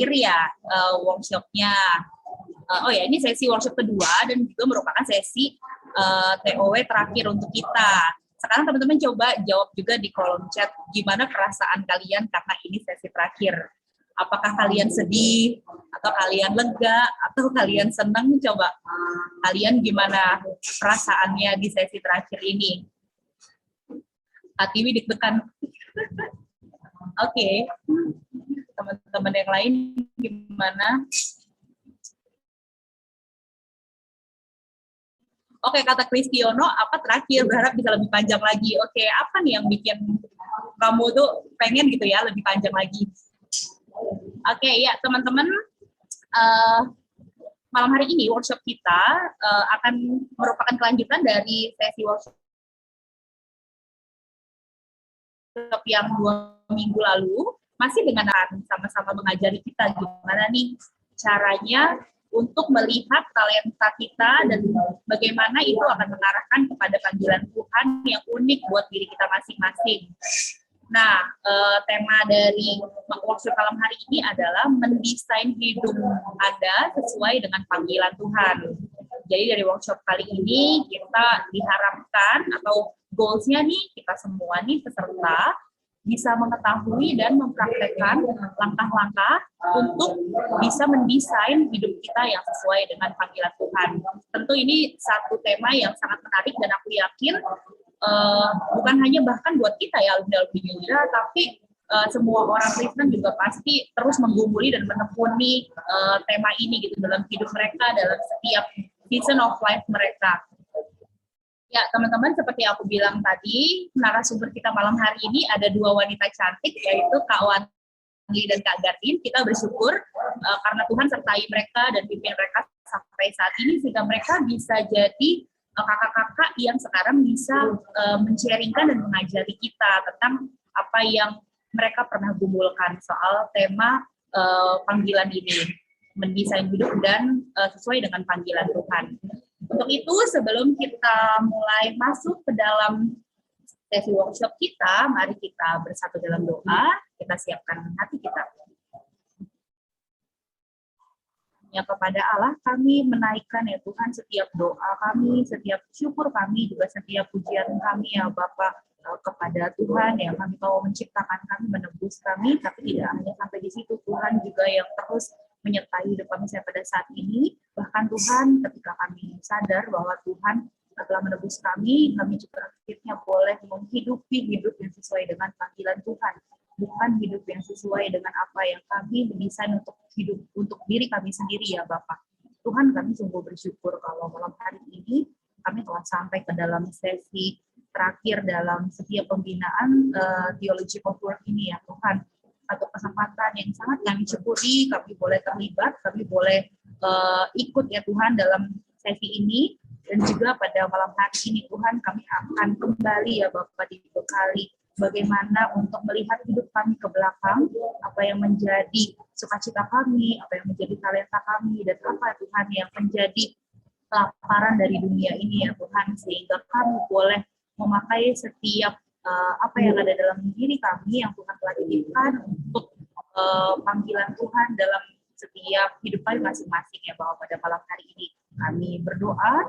terakhir ya workshopnya. Oh ya, ini sesi workshop kedua dan juga merupakan sesi TOW terakhir untuk kita. Sekarang teman-teman coba jawab juga di kolom chat gimana perasaan kalian karena ini sesi terakhir. Apakah kalian sedih, atau kalian lega, atau kalian senang? Coba kalian gimana perasaannya di sesi terakhir ini? Hatiwi deg-degan. Oke. Teman-teman yang lain gimana? Oke, kata Kristiono, apa terakhir? Berharap bisa lebih panjang lagi. Oke, apa nih yang bikin kamu tuh pengen gitu ya, lebih panjang lagi? Oke, ya teman-teman, malam hari ini workshop kita akan merupakan kelanjutan dari sesi workshop yang 2 minggu lalu, masih dengan sama-sama mengajari kita gimana nih caranya untuk melihat talenta kita dan bagaimana itu akan mengarahkan kepada panggilan Tuhan yang unik buat diri kita masing-masing. Nah, tema dari workshop malam hari ini adalah mendesain hidup Anda sesuai dengan panggilan Tuhan. Jadi dari workshop kali ini kita diharapkan atau goals-nya nih kita semua nih peserta bisa mengetahui dan mempraktekkan langkah-langkah untuk bisa mendesain hidup kita yang sesuai dengan panggilan Tuhan. Tentu ini satu tema yang sangat menarik dan aku yakin bukan hanya bahkan buat kita ya alumni-alumni muda, tapi semua orang Kristen juga pasti terus menggumuli dan menekuni tema ini gitu dalam hidup mereka, dalam setiap season of life mereka. Ya, teman-teman, seperti aku bilang tadi, narasumber kita malam hari ini ada 2 wanita cantik, yaitu Kak Wandi dan Kak Gardin. Kita bersyukur karena Tuhan sertai mereka dan pimpin mereka sampai saat ini, sehingga mereka bisa jadi kakak-kakak yang sekarang bisa men-sharingkan dan mengajari kita tentang apa yang mereka pernah gumulkan soal tema panggilan ini, mendesain hidup dan sesuai dengan panggilan Tuhan. Untuk itu, sebelum kita mulai masuk ke dalam sesi workshop kita, mari kita bersatu dalam doa, kita siapkan hati kita. Ya, kepada Allah kami menaikkan ya Tuhan setiap doa kami, setiap syukur kami, juga setiap pujian kami ya Bapak kepada Tuhan yang kami tahu menciptakan kami, menebus kami, tapi tidak hanya sampai di situ, Tuhan juga yang terus menyertai hidup kami sampai pada saat ini. Bahkan Tuhan ketika kami sadar bahwa Tuhan telah menebus kami juga akhirnya boleh menghidupi hidup yang sesuai dengan panggilan Tuhan, bukan hidup yang sesuai dengan apa yang kami mendesain untuk hidup untuk diri kami sendiri ya Bapak. Tuhan, kami sungguh bersyukur kalau malam hari ini kami telah sampai ke dalam sesi terakhir dalam setiap pembinaan Theology of Work ini ya Tuhan. Satu kesempatan yang sangat kami syukuri, kami boleh terlibat, kami boleh ikut ya Tuhan dalam sesi ini, dan juga pada malam hari ini Tuhan kami akan kembali ya Bapak dibekali bagaimana untuk melihat hidup kami ke belakang, apa yang menjadi sukacita kami, apa yang menjadi talenta kami, dan apa Tuhan yang menjadi kelaparan dari dunia ini ya Tuhan, sehingga kami boleh memakai setiap apa yang ada dalam diri kami yang Tuhan telah titipkan untuk panggilan Tuhan dalam setiap hidup kami masing-masing ya Bapak. Pada malam hari ini kami berdoa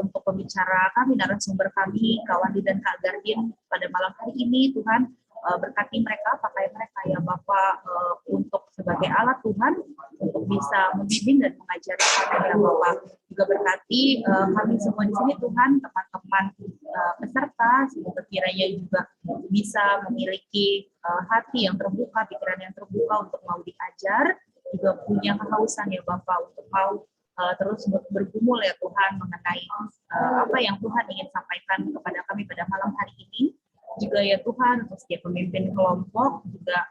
untuk pembicara kami, narasumber kami, Kak Wandi dan Kak Gardin pada malam hari ini. Tuhan berkati mereka, pakai mereka ya Bapak untuk sebagai alat Tuhan untuk bisa membimbing dan mengajari kami ya Bapak. Juga berkati kami semua di sini Tuhan, teman-teman peserta, semoga kiranya juga bisa memiliki hati yang terbuka, pikiran yang terbuka untuk mau diajar, juga punya kehausan ya Bapak untuk mau terus bergumul ya Tuhan mengenai apa yang Tuhan ingin sampaikan kepada kami pada malam hari ini. Juga ya Tuhan untuk setiap pemimpin kelompok juga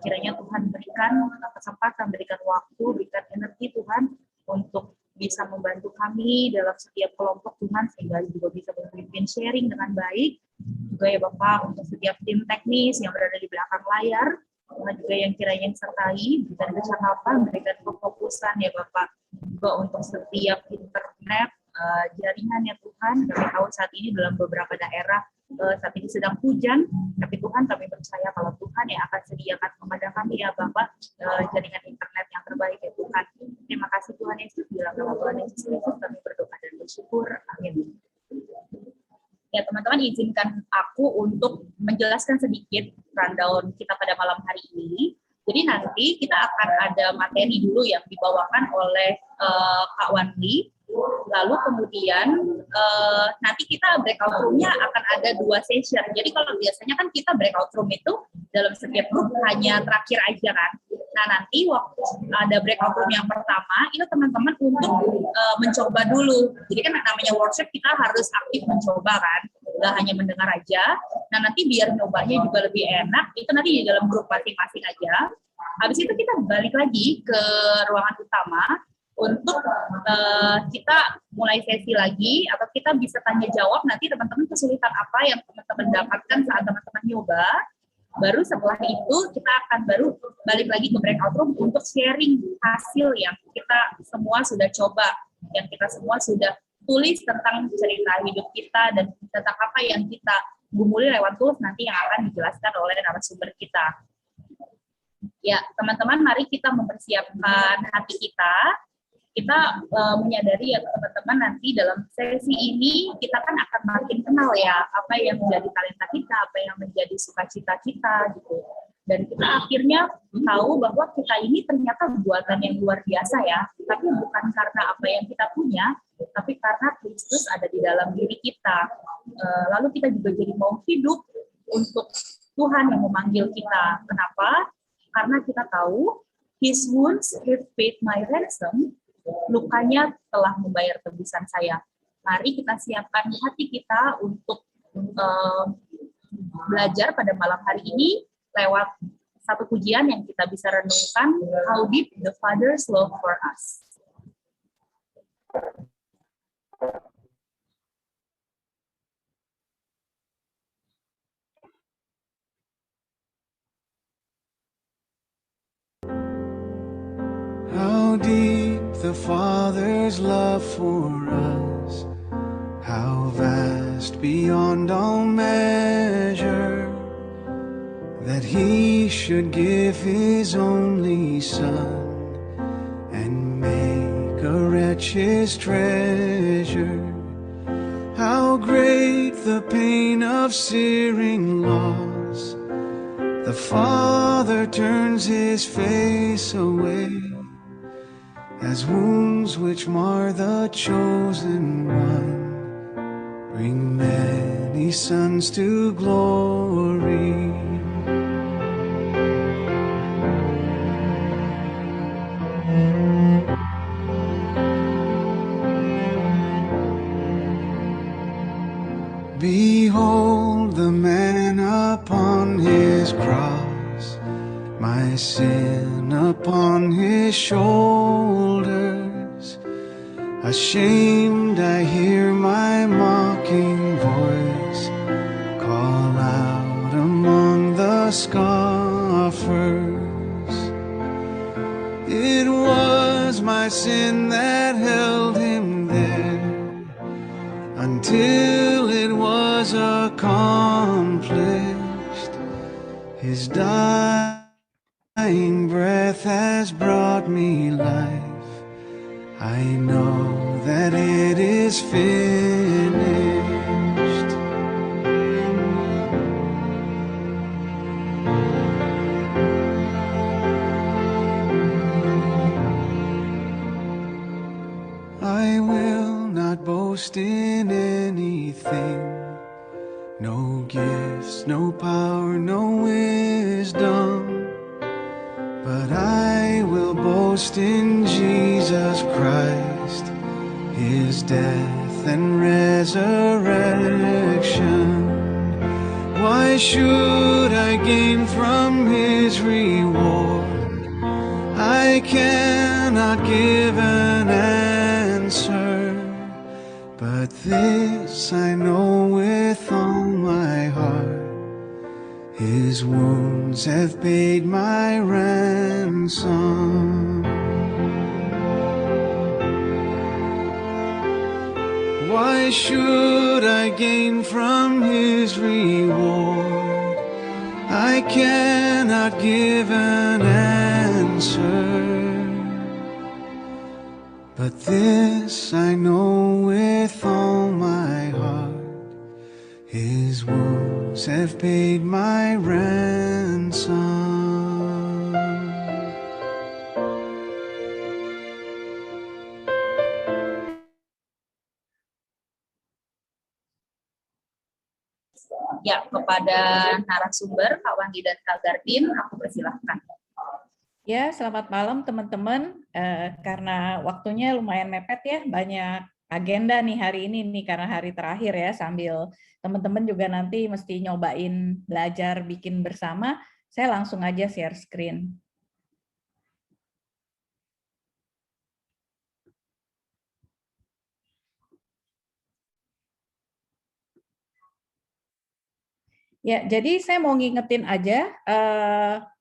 kiranya Tuhan berikan kesempatan, berikan waktu, berikan energi Tuhan untuk bisa membantu kami dalam setiap kelompok Tuhan, sehingga juga bisa memimpin sharing dengan baik. Juga ya Bapak untuk setiap tim teknis yang berada di belakang layar, Tuhan juga yang kiranya sertai, berikan kecakapan, berikan kefokusan ya Bapak. Juga untuk setiap internet jaringan ya Tuhan, kami tahu saat ini dalam beberapa daerah saat ini sedang hujan, tapi Tuhan kami percaya kalau Tuhan Tuhan yang akan sediakan kepada kami ya Bapak, jaringan internet yang terbaik ya Tuhan. Terima kasih Tuhan Yesus, di dalam nama Tuhan Yesus Kristus kami berdoa dan bersyukur. Amin. Ya teman-teman, izinkan aku untuk menjelaskan sedikit rundown kita pada malam hari ini. Jadi nanti kita akan ada materi dulu yang dibawakan oleh Kak Wanli. Lalu kemudian nanti kita breakout room-nya akan ada 2 session. Jadi kalau biasanya kan kita breakout room itu dalam setiap grup hanya terakhir aja kan. Nah nanti waktu ada breakout room yang pertama, itu teman-teman untuk mencoba dulu. Jadi kan namanya workshop kita harus aktif mencoba kan, nggak hanya mendengar aja. Nah nanti biar nyobanya juga lebih enak, itu nanti di dalam grup masing-masing aja. Habis itu kita balik lagi ke ruangan utama untuk kita mulai sesi lagi, atau kita bisa tanya jawab nanti teman-teman kesulitan apa yang teman-teman dapatkan saat teman-teman nyoba. Baru setelah itu kita akan baru balik lagi ke breakout room untuk sharing hasil yang kita semua sudah coba, yang kita semua sudah tulis tentang cerita hidup kita dan tentang apa yang kita gumuli lewat tools nanti yang akan dijelaskan oleh narasumber kita. Ya, teman-teman, mari kita mempersiapkan hati kita. Kita menyadari ya teman-teman, nanti dalam sesi ini kita kan akan makin kenal ya apa yang menjadi talenta kita, apa yang menjadi sukacita kita gitu. Dan kita akhirnya tahu bahwa kita ini ternyata buatan yang luar biasa ya, tapi bukan karena apa yang kita punya, tapi karena Kristus ada di dalam diri kita. Lalu kita juga jadi mau hidup untuk Tuhan yang memanggil kita. Kenapa? Karena kita tahu His wounds have paid my ransom. Lukanya telah membayar tebusan saya. Mari kita siapkan hati kita untuk belajar pada malam hari ini lewat satu pujian yang kita bisa renungkan, How Deep the Father's Love for Us. How deep the Father's love for us, how vast beyond all measure, that He should give His only Son and make a wretch His treasure. How great the pain of searing loss, the Father turns His face away, as wounds which mar the chosen one bring many sons to glory. Behold the man upon his cross, my sin upon his shoulders. Ashamed I hear my mocking voice call out among the scoffers. It was my sin that held him there until it was accomplished. His dying breath has brought me life. I know that it is finished. I will not boast in anything, no gifts, no power, no wisdom, but I will boast in Jesus Christ, His death and resurrection. Why should I gain from His reward? I cannot give an answer, but this I know with all my heart: His wounds have paid my ransom. Why should I gain from His reward? I I cannot give an answer, but this I know with all my heart, his wounds have paid my ransom. Ya, kepada narasumber, Kak Wandi dan Kak Gardin, aku persilahkan. Ya, selamat malam teman-teman. Karena waktunya lumayan mepet ya, banyak agenda nih hari ini nih karena hari terakhir ya, sambil teman-teman juga nanti mesti nyobain belajar bikin bersama, saya langsung aja share screen. Ya, jadi saya mau ngingetin aja,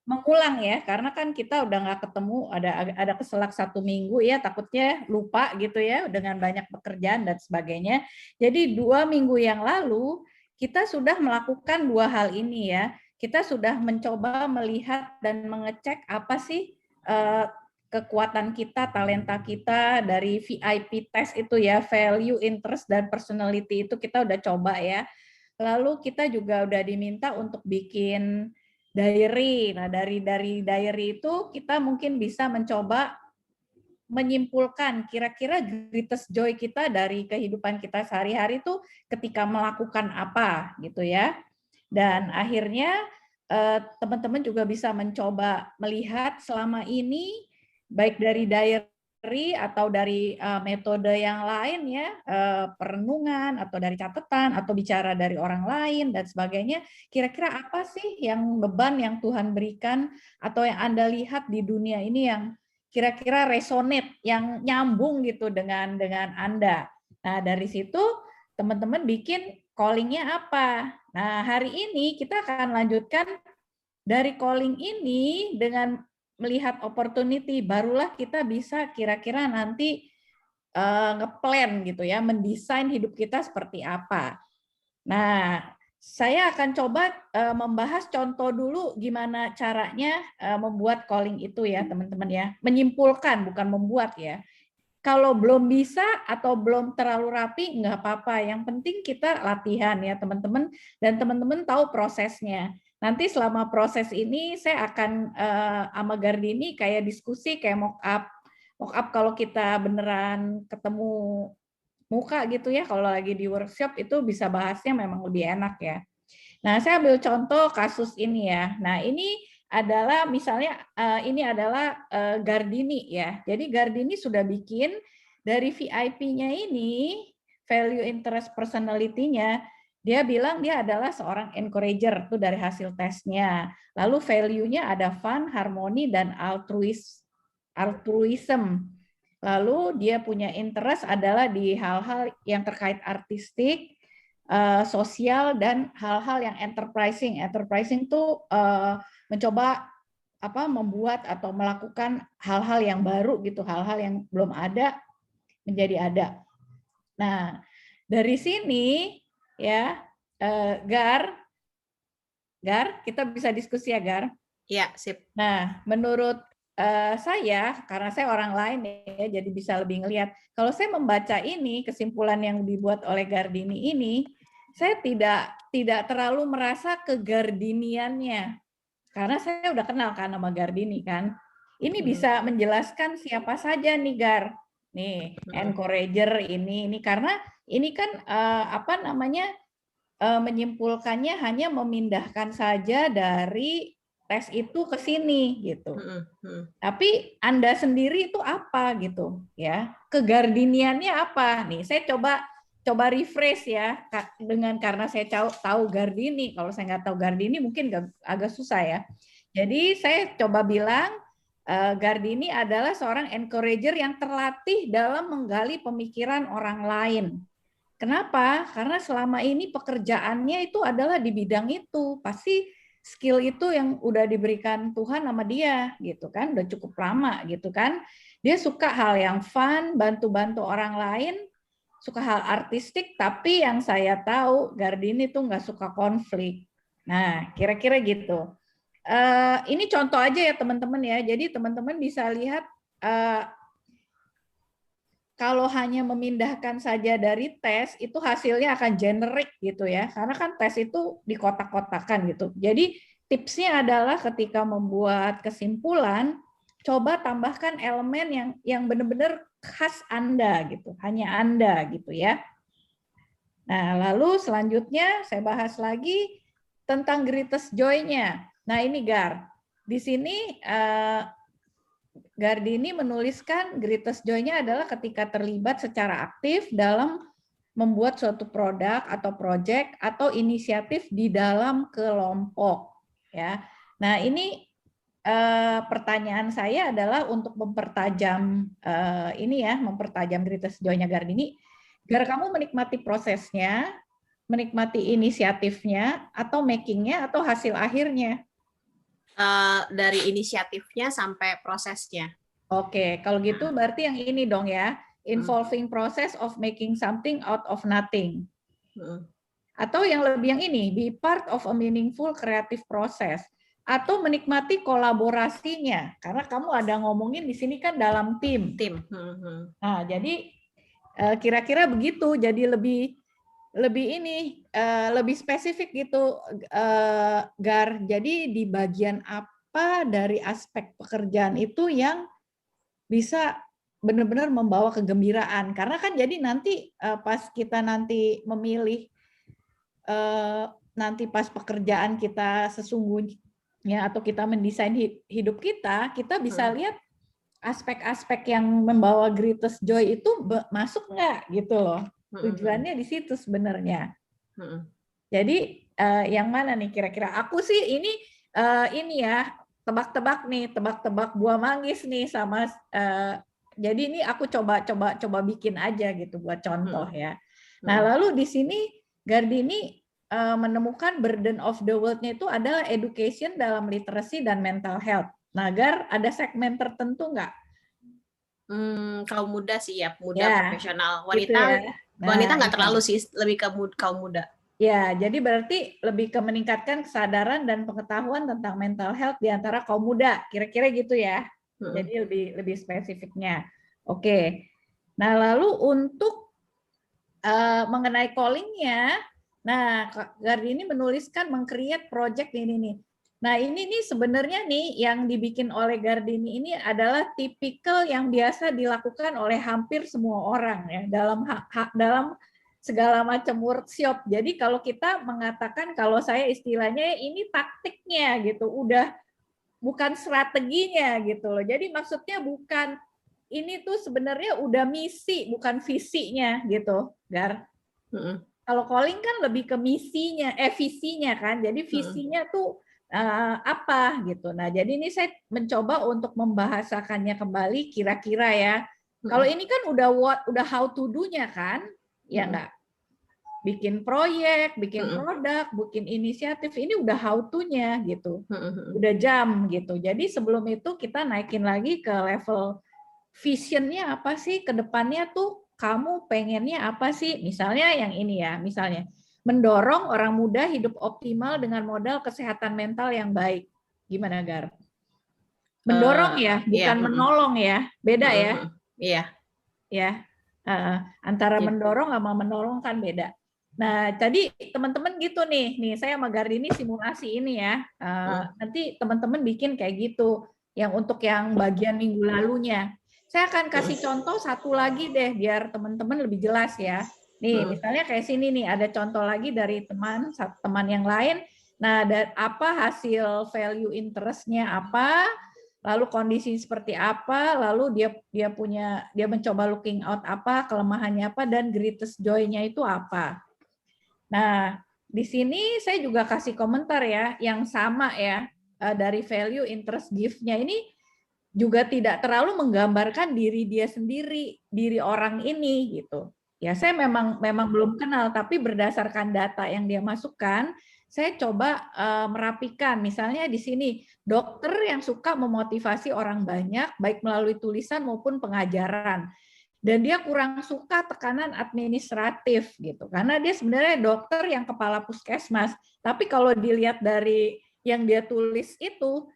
mengulang ya, karena kan kita udah nggak ketemu, ada keselak 1 minggu ya, takutnya lupa gitu ya, dengan banyak pekerjaan dan sebagainya. Jadi 2 minggu yang lalu, kita sudah melakukan 2 hal ini ya. Kita sudah mencoba melihat dan mengecek apa sih kekuatan kita, talenta kita dari VIP test itu ya, value, interest, dan personality itu kita udah coba ya. Lalu kita juga udah diminta untuk bikin diary. Nah, dari diary itu kita mungkin bisa mencoba menyimpulkan kira-kira greatest joy kita dari kehidupan kita sehari-hari itu ketika melakukan apa gitu ya. Dan akhirnya teman-teman juga bisa mencoba melihat selama ini baik dari diary atau dari metode yang lain ya, perenungan atau dari catatan atau bicara dari orang lain dan sebagainya, kira-kira apa sih yang beban yang Tuhan berikan atau yang Anda lihat di dunia ini yang kira-kira resonate, yang nyambung gitu dengan Anda. Nah, dari situ teman-teman bikin calling-nya apa. Nah, hari ini kita akan lanjutkan dari calling ini dengan melihat opportunity, barulah kita bisa kira-kira nanti ngeplan gitu ya, mendesain hidup kita seperti apa. Nah, saya akan coba membahas contoh dulu gimana caranya membuat calling itu ya teman-teman ya. Menyimpulkan, bukan membuat ya. Kalau belum bisa atau belum terlalu rapi, nggak apa-apa. Yang penting kita latihan ya teman-teman, dan teman-teman tahu prosesnya. Nanti selama proses ini saya akan sama Gardini kayak diskusi, kayak mock up. Mock up kalau kita beneran ketemu muka gitu ya, kalau lagi di workshop itu bisa bahasnya memang lebih enak ya. Nah, saya ambil contoh kasus ini ya. Nah, ini adalah misalnya ini adalah Gardini ya. Jadi Gardini sudah bikin dari VIP-nya ini, value interest personality-nya, dia bilang dia adalah seorang encourager tuh dari hasil tesnya. Lalu value-nya ada fun, harmoni, dan altruism. Lalu dia punya interest adalah di hal-hal yang terkait artistik, sosial, dan hal-hal yang enterprising. Enterprising itu mencoba membuat atau melakukan hal-hal yang baru gitu, hal-hal yang belum ada menjadi ada. Nah, dari sini ya, Gar, kita bisa diskusi ya, Gar? Iya, sip. Nah, menurut saya, karena saya orang lain ya, jadi bisa lebih ngelihat. Kalau saya membaca ini, kesimpulan yang dibuat oleh Gardini ini, saya tidak terlalu merasa kegardiniannya. Karena saya udah kenal kan sama Gardini kan. Ini bisa menjelaskan siapa saja nih Gar. Nih, encourager ini karena ini kan menyimpulkannya hanya memindahkan saja dari tes itu ke sini gitu. Tapi Anda sendiri itu apa gitu ya? Kegardiniannya apa? Nih, saya coba refresh ya dengan karena saya tahu Gardini. Kalau saya nggak tahu Gardini mungkin agak susah ya. Jadi saya coba bilang Gardini adalah seorang encourager yang terlatih dalam menggali pemikiran orang lain. Kenapa? Karena selama ini pekerjaannya itu adalah di bidang itu. Pasti skill itu yang udah diberikan Tuhan sama dia gitu kan, udah cukup lama gitu kan. Dia suka hal yang fun, bantu-bantu orang lain, suka hal artistik, tapi yang saya tahu Gardini tuh nggak suka konflik. Nah, kira-kira gitu. Ini contoh aja ya teman-teman ya. Jadi teman-teman bisa lihat kalau hanya memindahkan saja dari tes itu hasilnya akan generik gitu ya. Karena kan tes itu dikotak-kotakan gitu. Jadi tipsnya adalah ketika membuat kesimpulan, coba tambahkan elemen yang benar-benar khas Anda gitu, hanya Anda gitu ya. Nah, lalu selanjutnya saya bahas lagi tentang greatest joy-nya. Nah, ini Gar. Di sini Gardini menuliskan greatest joy-nya adalah ketika terlibat secara aktif dalam membuat suatu produk atau project atau inisiatif di dalam kelompok ya. Nah, ini pertanyaan saya adalah untuk mempertajam mempertajam greatest joy-nya Gardini. Biar kamu menikmati prosesnya, menikmati inisiatifnya, atau makingnya, atau hasil akhirnya. Dari inisiatifnya sampai prosesnya. Oke, kalau gitu berarti yang ini dong ya, involving process of making something out of nothing. Atau yang ini, be part of a meaningful creative process. Atau menikmati kolaborasinya, karena kamu ada ngomongin di sini kan dalam tim. Nah, jadi kira-kira begitu, jadi lebih spesifik gitu, Gar. Jadi di bagian apa dari aspek pekerjaan itu yang bisa benar-benar membawa kegembiraan? Karena kan jadi nanti pas kita nanti memilih, nanti pas pekerjaan kita sesungguhnya atau kita mendesain hidup kita bisa lihat aspek-aspek yang membawa greatest joy itu masuk nggak gitu loh. Tujuannya di situ sebenarnya. Jadi yang mana nih kira-kira? Aku sih ini ya tebak-tebak buah manggis nih sama. Jadi ini aku coba bikin aja gitu buat contoh ya. Nah lalu di sini Gardini menemukan burden of the world-nya itu adalah education dalam literacy dan mental health. Nah, Gar, ada segmen tertentu nggak? Kaum muda sih ya, profesional. Wanita, gitu ya. Wanita nggak terlalu sih, lebih ke kaum muda. Ya, jadi berarti lebih ke meningkatkan kesadaran dan pengetahuan tentang mental health di antara kaum muda, kira-kira gitu ya. Jadi lebih spesifiknya. Oke. Nah, lalu untuk mengenai calling-nya, nah Gardini menuliskan meng-create project ini nih. Nah, ini nih sebenarnya nih yang dibikin oleh Gardini ini adalah tipikal yang biasa dilakukan oleh hampir semua orang ya dalam segala macam workshop. Jadi kalau kita mengatakan, kalau saya istilahnya ini taktiknya gitu, udah bukan strateginya gitu loh. Jadi maksudnya bukan, ini tuh sebenarnya udah misi bukan visinya gitu, Gar. Kalau calling kan lebih ke misinya, visinya kan. Jadi visinya tuh apa gitu. Nah, jadi ini saya mencoba untuk membahasakannya kembali kira-kira ya. Kalau ini kan udah how to do-nya kan? Ya enggak. Bikin proyek, bikin produk, bikin inisiatif, ini udah how to-nya gitu. Udah jam gitu. Jadi sebelum itu kita naikin lagi ke level vision-nya apa sih ke depannya tuh, kamu pengennya apa sih? Misalnya yang ini ya, misalnya mendorong orang muda hidup optimal dengan modal kesehatan mental yang baik. Gimana, Gar? Mendorong ya, bukan menolong ya. Beda ya? Iya. Ya. Antara mendorong sama menolong kan beda. Nah, tadi teman-teman gitu nih saya sama Gardini simulasi ini ya. Nanti teman-teman bikin kayak gitu. Yang untuk yang bagian minggu lalunya. Saya akan kasih contoh satu lagi deh, biar teman-teman lebih jelas ya. Nih, misalnya kayak sini nih, ada contoh lagi dari teman yang lain. Nah, apa hasil value interest-nya apa, lalu kondisi seperti apa, lalu dia mencoba looking out apa, kelemahannya apa, dan greatest joy-nya itu apa. Nah, di sini saya juga kasih komentar ya, yang sama ya, dari value interest gift-nya ini juga tidak terlalu menggambarkan diri dia sendiri, diri orang ini gitu. Ya, saya memang belum kenal, tapi berdasarkan data yang dia masukkan, saya coba merapikan. Misalnya di sini, dokter yang suka memotivasi orang banyak, baik melalui tulisan maupun pengajaran. Dan dia kurang suka tekanan administratif gitu, karena dia sebenarnya dokter yang kepala puskesmas. Tapi kalau dilihat dari yang dia tulis itu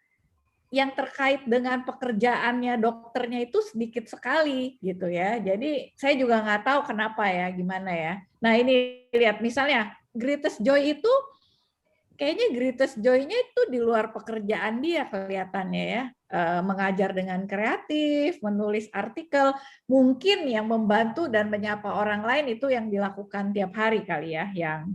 yang terkait dengan pekerjaannya dokternya itu sedikit sekali gitu ya. Jadi saya juga nggak tahu kenapa ya, gimana ya. Nah ini lihat misalnya Greatest Joy itu kayaknya greatest joy-nya itu di luar pekerjaan dia kelihatannya ya. Mengajar dengan kreatif, menulis artikel, mungkin yang membantu dan menyapa orang lain itu yang dilakukan tiap hari kali ya, yang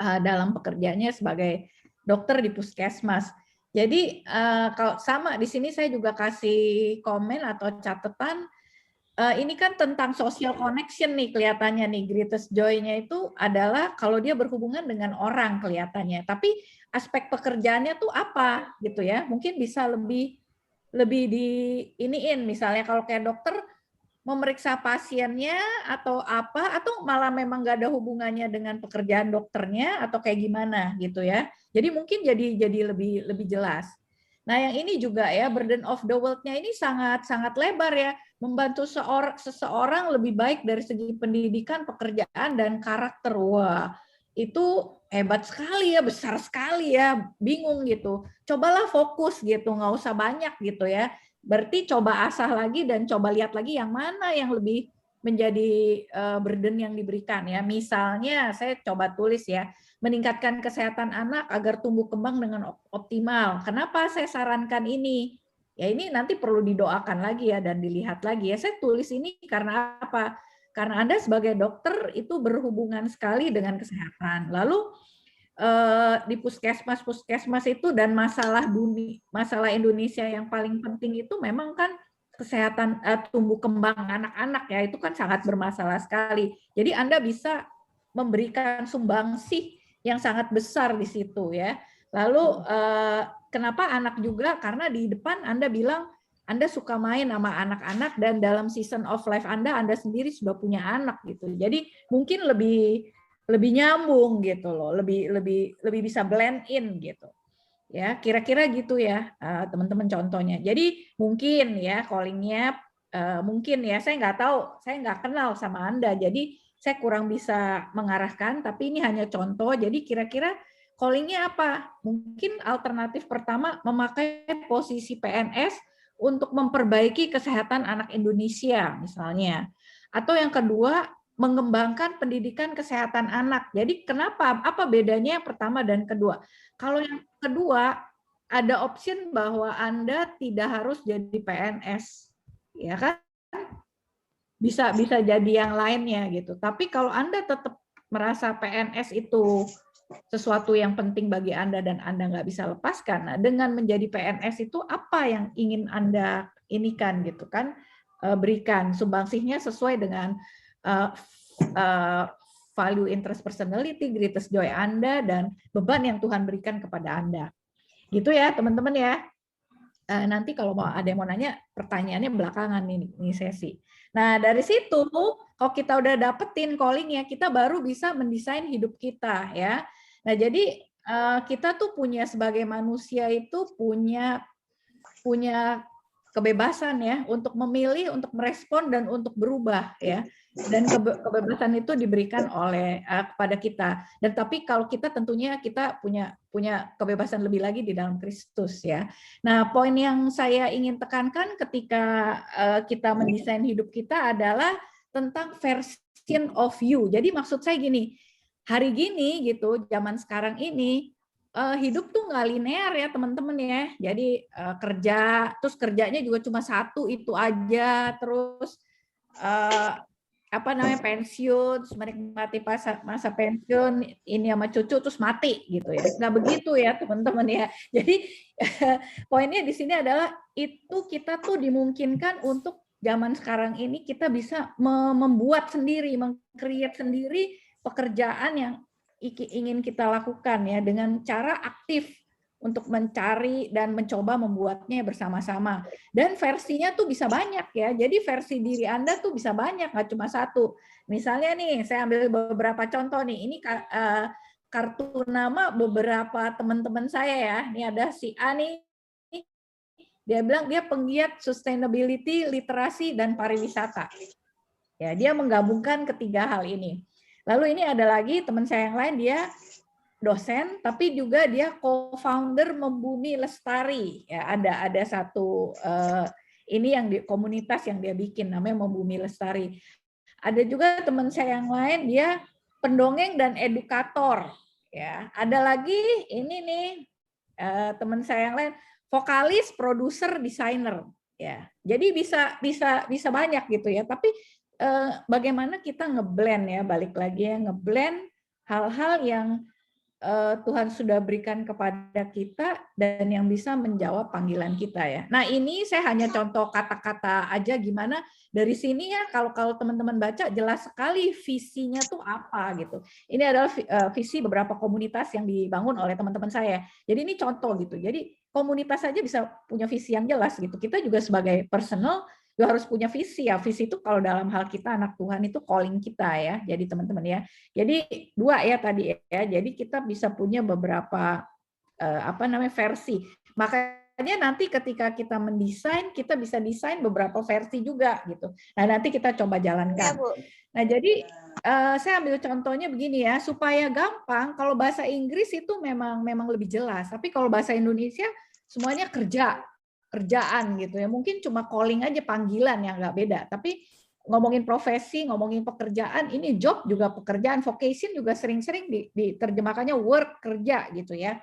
dalam pekerjaannya sebagai dokter di puskesmas. Jadi kalau sama di sini saya juga kasih komen atau catatan. Ini kan tentang social connection nih kelihatannya nih, greatest joy-nya itu adalah kalau dia berhubungan dengan orang kelihatannya. Tapi aspek pekerjaannya tuh apa gitu ya? Mungkin bisa lebih di iniin, misalnya kalau kayak dokter memeriksa pasiennya atau apa, atau malah memang nggak ada hubungannya dengan pekerjaan dokternya atau kayak gimana gitu ya. Jadi mungkin jadi lebih jelas. Nah yang ini juga ya, burden of the world-nya ini sangat lebar ya, membantu seseorang lebih baik dari segi pendidikan, pekerjaan, dan karakter. Wah, itu hebat sekali ya, besar sekali ya, bingung gitu. Cobalah fokus gitu, nggak usah banyak gitu ya. Berarti coba asah lagi dan coba lihat lagi yang mana yang lebih menjadi burden yang diberikan ya. Misalnya saya coba tulis ya, meningkatkan kesehatan anak agar tumbuh kembang dengan optimal. Kenapa saya sarankan ini? Ya ini nanti perlu didoakan lagi ya dan dilihat lagi ya. Saya tulis ini karena apa? Karena Anda sebagai dokter itu berhubungan sekali dengan kesehatan. Lalu di puskesmas itu dan masalah Indonesia yang paling penting itu memang kan kesehatan tumbuh kembang anak-anak ya, itu kan sangat bermasalah sekali. Jadi Anda bisa memberikan sumbangsih yang sangat besar di situ ya. Lalu kenapa anak juga? Karena di depan Anda bilang Anda suka main sama anak-anak dan dalam season of life Anda sendiri sudah punya anak gitu. Jadi mungkin lebih nyambung gitu loh, lebih bisa blend in gitu. Ya, kira-kira gitu ya, teman-teman contohnya. Jadi mungkin ya callingnya mungkin ya, saya nggak tahu, saya nggak kenal sama Anda, jadi saya kurang bisa mengarahkan, tapi ini hanya contoh. Jadi kira-kira callingnya apa? Mungkin alternatif pertama memakai posisi PNS untuk memperbaiki kesehatan anak Indonesia misalnya. Atau yang kedua, mengembangkan pendidikan kesehatan anak. Jadi kenapa? Apa bedanya yang pertama dan kedua? Kalau yang kedua, ada option bahwa Anda tidak harus jadi PNS, ya kan? Bisa jadi yang lainnya gitu. Tapi kalau Anda tetap merasa PNS itu sesuatu yang penting bagi Anda dan Anda nggak bisa lepaskan, nah, dengan menjadi PNS itu apa yang ingin Anda inikan gitu kan? Berikan sumbangsihnya sesuai dengan value, interest, personality, greatest joy Anda, dan beban yang Tuhan berikan kepada Anda. Gitu ya teman-teman ya. Nanti kalau ada yang mau nanya, pertanyaannya belakangan ini sesi. Nah dari situ, kalau kita udah dapetin callingnya, kita baru bisa mendesain hidup kita ya. Nah jadi kita tuh punya sebagai manusia itu punya kebebasan ya untuk memilih, untuk merespon, dan untuk berubah ya. Dan kebebasan itu diberikan oleh kepada kita. Dan tapi kalau kita tentunya kita punya kebebasan lebih lagi di dalam Kristus ya. Nah, poin yang saya ingin tekankan ketika kita mendesain hidup kita adalah tentang version of you. Jadi maksud saya gini, hari gini gitu, zaman sekarang ini hidup tuh nggak linear ya teman-teman ya. Jadi kerja, terus kerjanya juga cuma satu itu aja, terus pensiun, terus menikmati masa pensiun ini sama cucu terus mati gitu ya. Nggak begitu ya teman-teman ya. Jadi poinnya di sini adalah itu kita tuh dimungkinkan untuk zaman sekarang ini kita bisa membuat sendiri, meng-create sendiri pekerjaan yang ingin kita lakukan ya dengan cara aktif untuk mencari dan mencoba membuatnya bersama-sama. Dan versinya tuh bisa banyak ya. Jadi versi diri Anda tuh bisa banyak, nggak cuma satu. Misalnya nih, saya ambil beberapa contoh nih. Ini kartu nama beberapa teman-teman saya ya. Ini ada si A nih. Dia bilang dia penggiat sustainability, literasi, dan pariwisata. Ya, dia menggabungkan ketiga hal ini. Lalu ini ada lagi teman saya yang lain, dia dosen, tapi juga dia co-founder Membumi Lestari. Ya, ada satu ini yang di komunitas yang dia bikin namanya Membumi Lestari. Ada juga teman saya yang lain, dia pendongeng dan edukator. Ya, ada lagi ini nih teman saya yang lain, vokalis, produser, desainer. Ya, jadi bisa banyak gitu ya. Tapi bagaimana kita ngeblend ya, balik lagi ya, ngeblend hal-hal yang Tuhan sudah berikan kepada kita dan yang bisa menjawab panggilan kita ya. Nah ini saya hanya contoh kata-kata aja gimana dari sini ya, kalau teman-teman baca jelas sekali visinya tuh apa gitu. Ini adalah visi beberapa komunitas yang dibangun oleh teman-teman saya. Jadi ini contoh gitu. Jadi komunitas saja bisa punya visi yang jelas gitu. Kita juga sebagai personal juga harus punya visi ya. Visi itu kalau dalam hal kita anak Tuhan itu calling kita ya. Jadi teman-teman ya. Jadi dua ya tadi ya. Jadi kita bisa punya beberapa versi. Makanya nanti ketika kita mendesain, kita bisa desain beberapa versi juga gitu. Nah nanti kita coba jalankan. Ya, nah jadi saya ambil contohnya begini ya, supaya gampang. Kalau bahasa Inggris itu memang lebih jelas. Tapi kalau bahasa Indonesia semuanya kerjaan gitu ya. Mungkin cuma calling aja, panggilan yang nggak beda. Tapi ngomongin profesi, ngomongin pekerjaan, ini job juga pekerjaan, vocation juga sering-sering diterjemahkannya work, kerja gitu ya.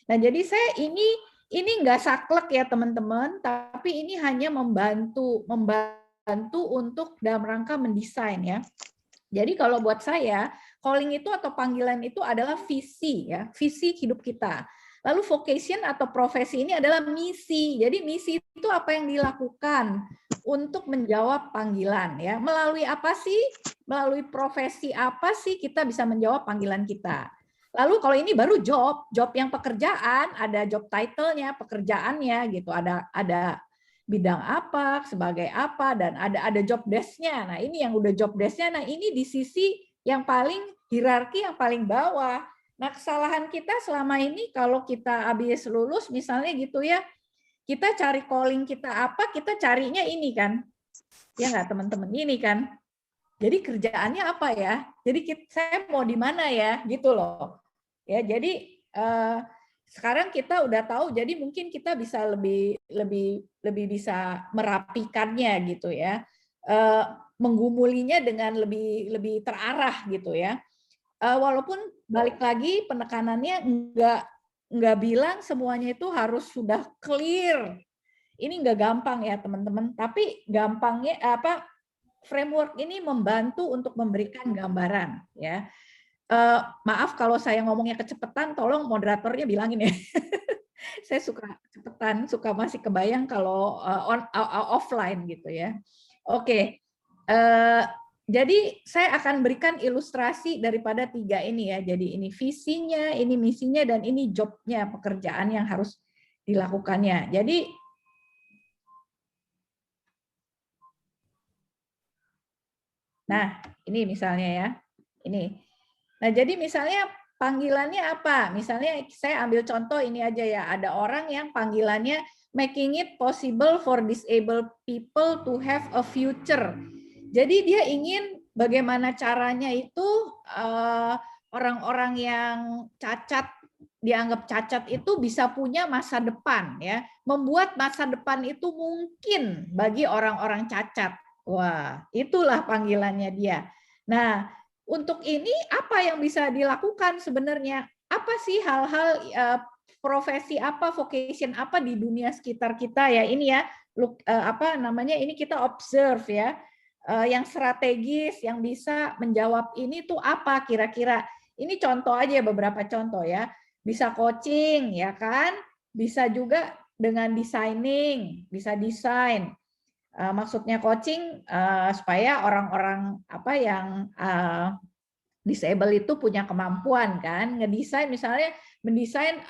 Nah jadi saya ini nggak saklek ya teman-teman, tapi ini hanya membantu untuk dalam rangka mendesain ya. Jadi kalau buat saya, calling itu atau panggilan itu adalah visi ya, visi hidup kita. Lalu vocation atau profesi ini adalah misi. Jadi misi itu apa yang dilakukan untuk menjawab panggilan ya. Melalui apa sih? Melalui profesi apa sih kita bisa menjawab panggilan kita. Lalu kalau ini baru job yang pekerjaan, ada job title-nya, pekerjaannya gitu. Ada bidang apa, sebagai apa, dan ada job desk-nya. Nah, ini yang udah job desk-nya. Nah, ini di sisi yang paling hierarki yang paling bawah. Nah, kesalahan kita selama ini kalau kita habis lulus misalnya gitu ya, kita cari calling kita apa, kita carinya ini kan. Ya nggak teman-teman, ini kan. Jadi kerjaannya apa ya? Jadi saya mau di mana ya? Gitu loh. Ya, jadi sekarang kita udah tahu, jadi mungkin kita bisa lebih bisa merapikannya gitu ya. Menggumulinya dengan lebih terarah gitu ya. Walaupun balik lagi penekanannya nggak bilang semuanya itu harus sudah clear. Ini nggak gampang ya teman-teman. Tapi gampangnya framework ini membantu untuk memberikan gambaran ya. Maaf kalau saya ngomongnya kecepatan, tolong moderatornya bilangin ya. Saya suka kecepatan, suka masih kebayang kalau offline gitu ya. Oke. Jadi saya akan berikan ilustrasi daripada tiga ini ya. Jadi ini visinya, ini misinya, dan ini jobnya, pekerjaan yang harus dilakukannya. Jadi nah ini misalnya ya. Ini. Nah jadi misalnya panggilannya apa? Misalnya saya ambil contoh ini aja ya. Ada orang yang panggilannya making it possible for disabled people to have a future. Jadi dia ingin bagaimana caranya itu orang-orang yang dianggap cacat itu bisa punya masa depan ya, membuat masa depan itu mungkin bagi orang-orang cacat. Wah, itulah panggilannya dia. Nah, untuk ini apa yang bisa dilakukan sebenarnya? Apa sih hal-hal profesi apa, vocation apa di dunia sekitar kita ya? Ini ya, ini kita observe ya. Yang strategis, yang bisa menjawab ini tuh apa kira-kira? Ini contoh aja, beberapa contoh ya. Bisa coaching, ya kan? Bisa juga dengan designing, bisa desain. Maksudnya coaching supaya orang-orang yang disable itu punya kemampuan kan, ngedesain misalnya mendesain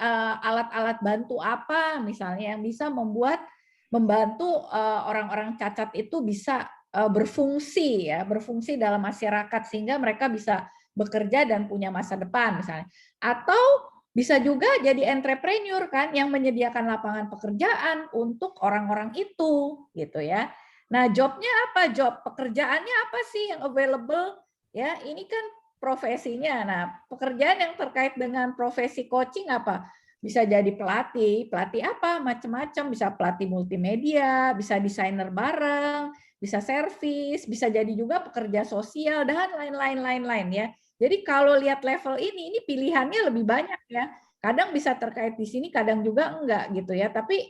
alat-alat bantu apa misalnya yang bisa membantu orang-orang cacat itu bisa berfungsi dalam masyarakat sehingga mereka bisa bekerja dan punya masa depan misalnya. Atau bisa juga jadi entrepreneur kan yang menyediakan lapangan pekerjaan untuk orang-orang itu gitu ya. Nah, jobnya apa? Job pekerjaannya apa sih yang available? Ya, ini kan profesinya. Nah, pekerjaan yang terkait dengan profesi coaching apa? Bisa jadi pelatih apa? Macam-macam, bisa pelatih multimedia, bisa desainer bareng, bisa servis, bisa jadi juga pekerja sosial dan lain-lain ya. Jadi kalau lihat level ini pilihannya lebih banyak ya. Kadang bisa terkait di sini, kadang juga enggak gitu ya. Tapi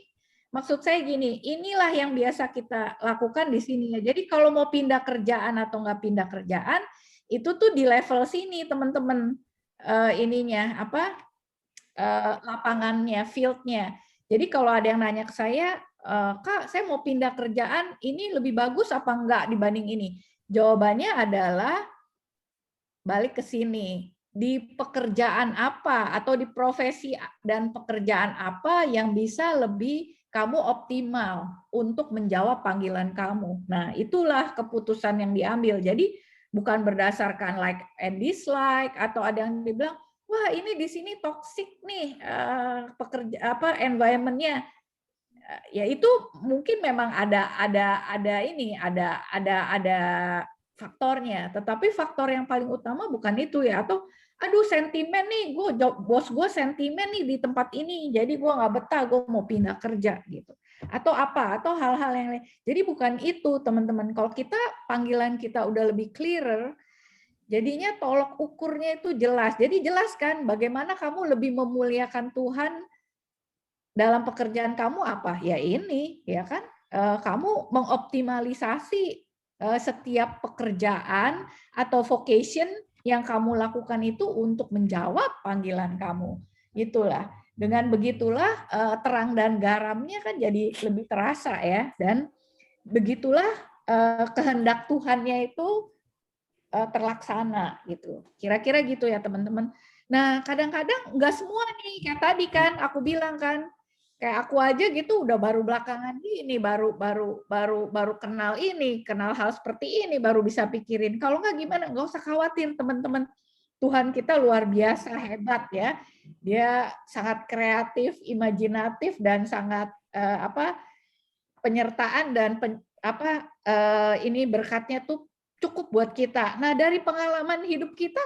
maksud saya gini, inilah yang biasa kita lakukan di sini ya. Jadi kalau mau pindah kerjaan atau enggak pindah kerjaan, itu tuh di level sini teman-teman, ininya apa, lapangannya, field-nya. Jadi kalau ada yang nanya ke saya, Kak, saya mau pindah kerjaan, ini lebih bagus apa enggak dibanding ini? Jawabannya adalah balik ke sini. Di pekerjaan apa atau di profesi dan pekerjaan apa yang bisa lebih kamu optimal untuk menjawab panggilan kamu. Nah, itulah keputusan yang diambil. Jadi bukan berdasarkan like and dislike atau ada yang dibilang, wah ini di sini toxic nih pekerja apa environment-nya. Ya itu mungkin memang ada faktornya, tetapi faktor yang paling utama bukan itu ya, atau aduh sentimen nih, bos gue sentimen nih di tempat ini, jadi gue nggak betah, gue mau pindah kerja gitu, atau apa, atau hal-hal yang lain. Jadi bukan itu teman-teman. Kalau kita panggilan kita udah lebih clearer, jadinya tolok ukurnya itu jelas. Jadi jelas kan bagaimana kamu lebih memuliakan Tuhan dalam pekerjaan kamu apa? Ya ini, ya kan? Kamu mengoptimalisasi setiap pekerjaan atau vocation yang kamu lakukan itu untuk menjawab panggilan kamu. Itulah. Dengan begitulah terang dan garamnya kan jadi lebih terasa ya, dan begitulah kehendak Tuhannya itu terlaksana gitu. Kira-kira gitu ya teman-teman. Nah, kadang-kadang nggak semua nih, kayak tadi kan aku bilang kan, kayak aku aja gitu udah baru belakangan ini baru kenal hal seperti ini, baru bisa pikirin. Kalau nggak gimana, nggak usah khawatir teman-teman. Tuhan kita luar biasa hebat ya. Dia sangat kreatif, imajinatif dan sangat penyertaan dan ini berkatnya tuh cukup buat kita. Nah, dari pengalaman hidup kita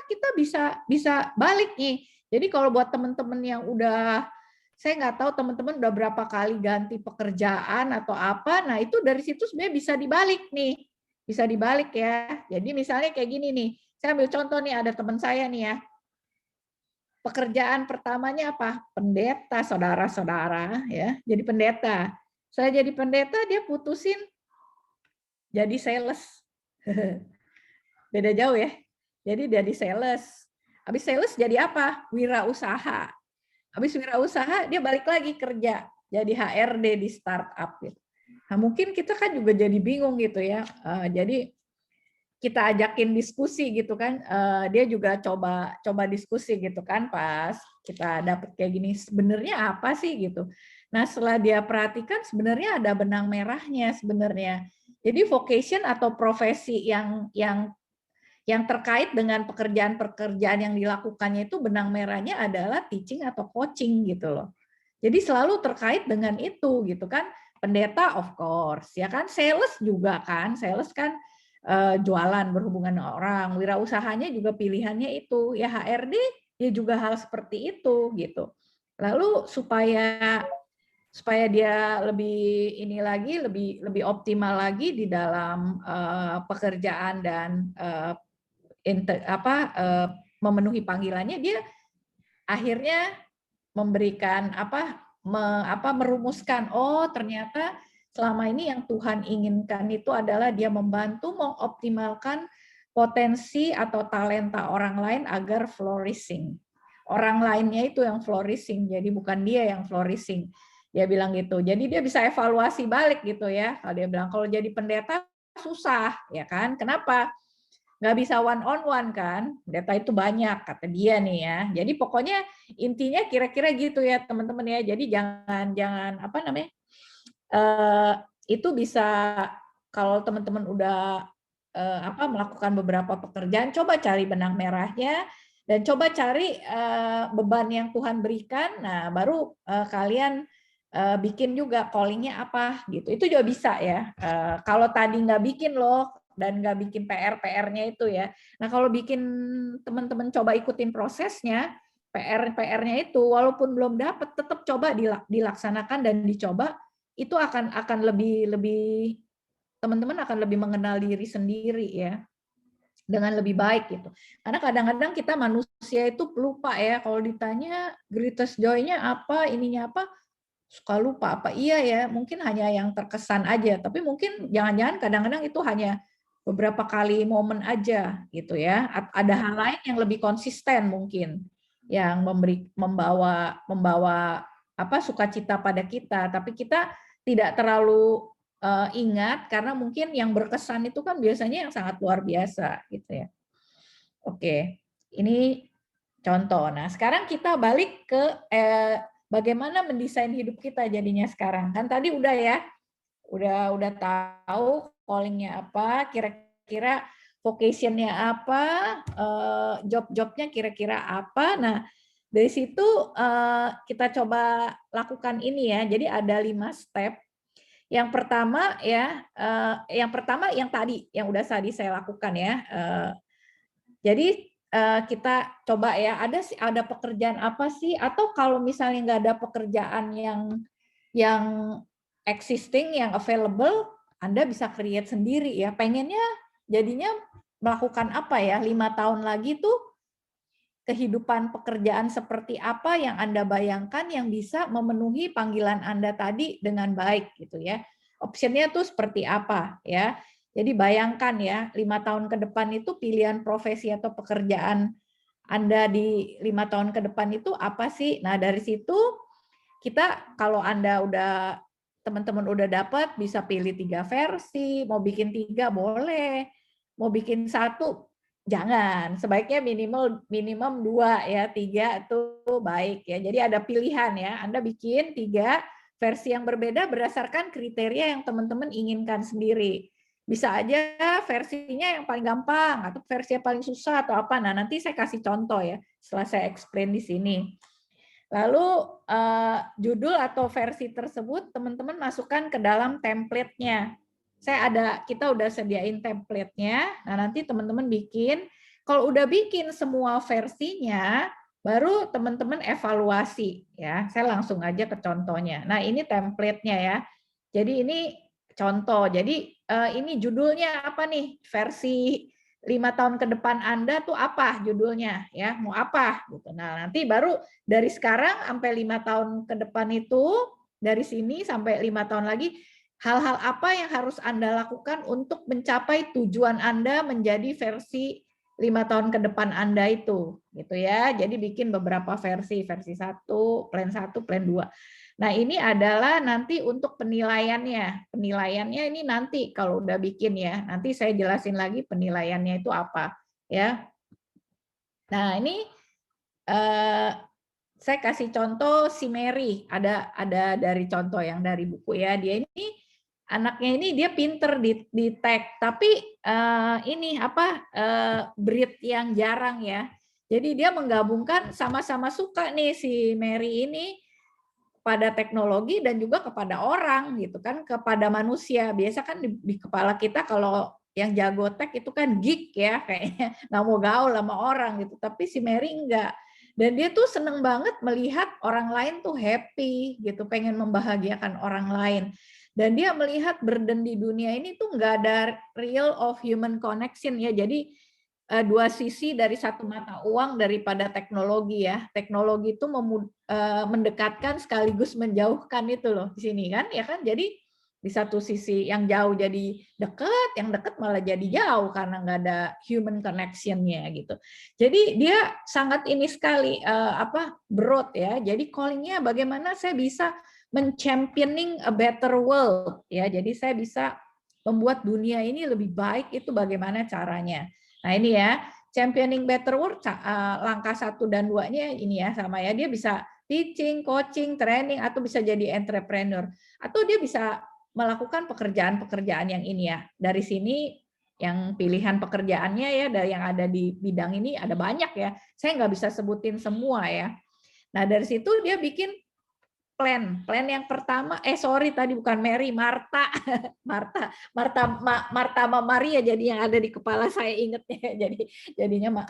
bisa balik nih. Jadi kalau buat teman-teman yang udah, saya nggak tahu teman-teman udah berapa kali ganti pekerjaan atau apa, nah itu dari situ sebenarnya bisa dibalik nih. Bisa dibalik ya. Jadi misalnya kayak gini nih, saya ambil contoh nih, ada teman saya nih ya. Pekerjaan pertamanya apa? Pendeta, saudara-saudara ya. Jadi pendeta. Saya jadi pendeta, dia putusin jadi sales. Beda jauh ya. Jadi jadi sales. Habis sales jadi apa? Wirausaha. Habis wirausaha dia balik lagi kerja jadi HRD di startup. Nah, mungkin kita kan juga jadi bingung gitu ya. Jadi kita ajakin diskusi gitu kan. Dia juga coba diskusi gitu kan, pas kita dapet kayak gini, sebenarnya apa sih gitu. Nah, setelah dia perhatikan sebenarnya ada benang merahnya sebenarnya. Jadi vocation atau profesi yang terkait dengan pekerjaan-pekerjaan yang dilakukannya itu benang merahnya adalah teaching atau coaching gitu loh. Jadi selalu terkait dengan itu gitu kan. Pendeta of course, ya kan, sales juga kan, sales kan jualan, berhubungan dengan orang, wirausahanya juga pilihannya itu, ya HRD ya juga hal seperti itu gitu. Lalu supaya dia lebih ini lagi, lebih optimal lagi di dalam pekerjaan dan memenuhi panggilannya, dia akhirnya memberikan merumuskan, oh ternyata selama ini yang Tuhan inginkan itu adalah dia membantu mengoptimalkan potensi atau talenta orang lain agar flourishing. Orang lainnya itu yang flourishing, jadi bukan dia yang flourishing. Dia bilang gitu. Jadi dia bisa evaluasi balik gitu ya. Kalau dia bilang kalau jadi pendeta susah, ya kan? Kenapa? Nggak bisa one on one kan, data itu banyak kata dia nih ya. Jadi pokoknya intinya kira-kira gitu ya teman-teman ya. Jadi jangan itu bisa, kalau teman-teman udah melakukan beberapa pekerjaan, coba cari benang merahnya dan coba cari beban yang Tuhan berikan. Nah baru kalian bikin juga callingnya apa gitu. Itu juga bisa ya. Kalau tadi nggak bikin loh, dan nggak bikin PR-nya itu ya. Nah kalau bikin teman-teman coba ikutin prosesnya, PR-nya itu walaupun belum dapat, tetap coba dilaksanakan dan dicoba, itu akan lebih teman-teman akan lebih mengenal diri sendiri ya, dengan lebih baik gitu. Karena kadang-kadang kita manusia itu lupa ya, kalau ditanya greatest joy-nya apa, ininya apa, suka lupa. Apa iya ya, mungkin hanya yang terkesan aja, tapi mungkin jangan-jangan kadang-kadang itu hanya beberapa kali momen aja gitu ya. Ada hal lain yang lebih konsisten mungkin, yang membawa apa sukacita pada kita, tapi kita tidak terlalu ingat karena mungkin yang berkesan itu kan biasanya yang sangat luar biasa gitu ya. Oke, ini contoh. Nah, sekarang kita balik ke bagaimana mendesain hidup kita jadinya sekarang. Kan tadi udah ya, udah tahu callingnya apa, kira-kira vocationnya apa, job-jobnya kira-kira apa. Nah, dari situ kita coba lakukan ini ya. Jadi ada 5 step. Yang pertama ya, yang tadi, yang udah tadi saya lakukan ya. Jadi kita coba ya, ada pekerjaan apa sih? Atau kalau misalnya nggak ada pekerjaan yang existing, yang available, Anda bisa create sendiri ya. Pengennya jadinya melakukan apa ya? 5 tahun lagi tuh kehidupan pekerjaan seperti apa yang Anda bayangkan yang bisa memenuhi panggilan Anda tadi dengan baik gitu ya. Optionnya tuh seperti apa ya. Jadi bayangkan ya, 5 tahun ke depan itu pilihan profesi atau pekerjaan Anda di 5 tahun ke depan itu apa sih? Nah, dari situ kita kalau Anda teman-teman udah dapat bisa pilih 3 versi, mau bikin 3 boleh, mau bikin 1 jangan, sebaiknya minimum 2 ya, 3 itu baik ya. Jadi ada pilihan ya, Anda bikin 3 versi yang berbeda berdasarkan kriteria yang teman-teman inginkan sendiri. Bisa aja versinya yang paling gampang atau versi yang paling susah atau apa. Nah, nanti saya kasih contoh ya setelah saya explain di sini. Lalu judul atau versi tersebut teman-teman masukkan ke dalam template-nya. Kita udah sediain template-nya. Nah, nanti teman-teman bikin. Kalau udah bikin semua versinya, baru teman-teman evaluasi ya. Saya langsung aja ke contohnya. Nah, ini template-nya ya. Jadi ini contoh. Jadi ini judulnya apa nih? Versi 5 tahun ke depan Anda tuh apa judulnya ya? Mau apa gitu. Nah, nanti baru dari sekarang sampai 5 tahun ke depan itu, dari sini sampai 5 tahun lagi, hal-hal apa yang harus Anda lakukan untuk mencapai tujuan Anda menjadi versi 5 tahun ke depan Anda itu, gitu ya. Jadi bikin beberapa versi 1, plan 1, plan 2. Nah, ini adalah nanti untuk penilaiannya. Penilaiannya ini nanti kalau udah bikin ya. Nanti saya jelasin lagi penilaiannya itu apa, ya. Nah, ini saya kasih contoh si Mary, ada dari contoh yang dari buku ya. Dia ini anaknya ini dia pinter di tech, tapi ini apa breed yang jarang ya. Jadi dia menggabungkan sama-sama suka nih si Mary ini pada teknologi dan juga kepada orang gitu kan, kepada manusia. Biasa kan di kepala kita kalau yang jago tech itu kan geek ya kayaknya, nggak mau gaul sama orang gitu. Tapi si Mary enggak. Dan dia tuh seneng banget melihat orang lain tuh happy gitu, pengen membahagiakan orang lain. Dan dia melihat burden di dunia ini tuh nggak ada real of human connection ya. Jadi dua sisi dari satu mata uang daripada teknologi ya. Teknologi itu mendekatkan sekaligus menjauhkan itu loh di sini kan ya kan. Jadi di satu sisi yang jauh jadi dekat, yang dekat malah jadi jauh karena nggak ada human connection-nya gitu. Jadi dia sangat ini sekali broad ya. Jadi callingnya bagaimana saya bisa men-championing a better world ya. Jadi saya bisa membuat dunia ini lebih baik, itu bagaimana caranya. Nah ini ya, championing better world, langkah 1 dan 2-nya ini ya sama ya. Dia bisa teaching, coaching, training, atau bisa jadi entrepreneur. Atau dia bisa melakukan pekerjaan-pekerjaan yang ini ya. Dari sini yang pilihan pekerjaannya ya, dari yang ada di bidang ini ada banyak ya. Saya nggak bisa sebutin semua ya. Nah dari situ dia bikin plan yang pertama, tadi bukan Mary, Marta. Marta sama Maria jadi yang ada di kepala saya ingetnya. Jadinya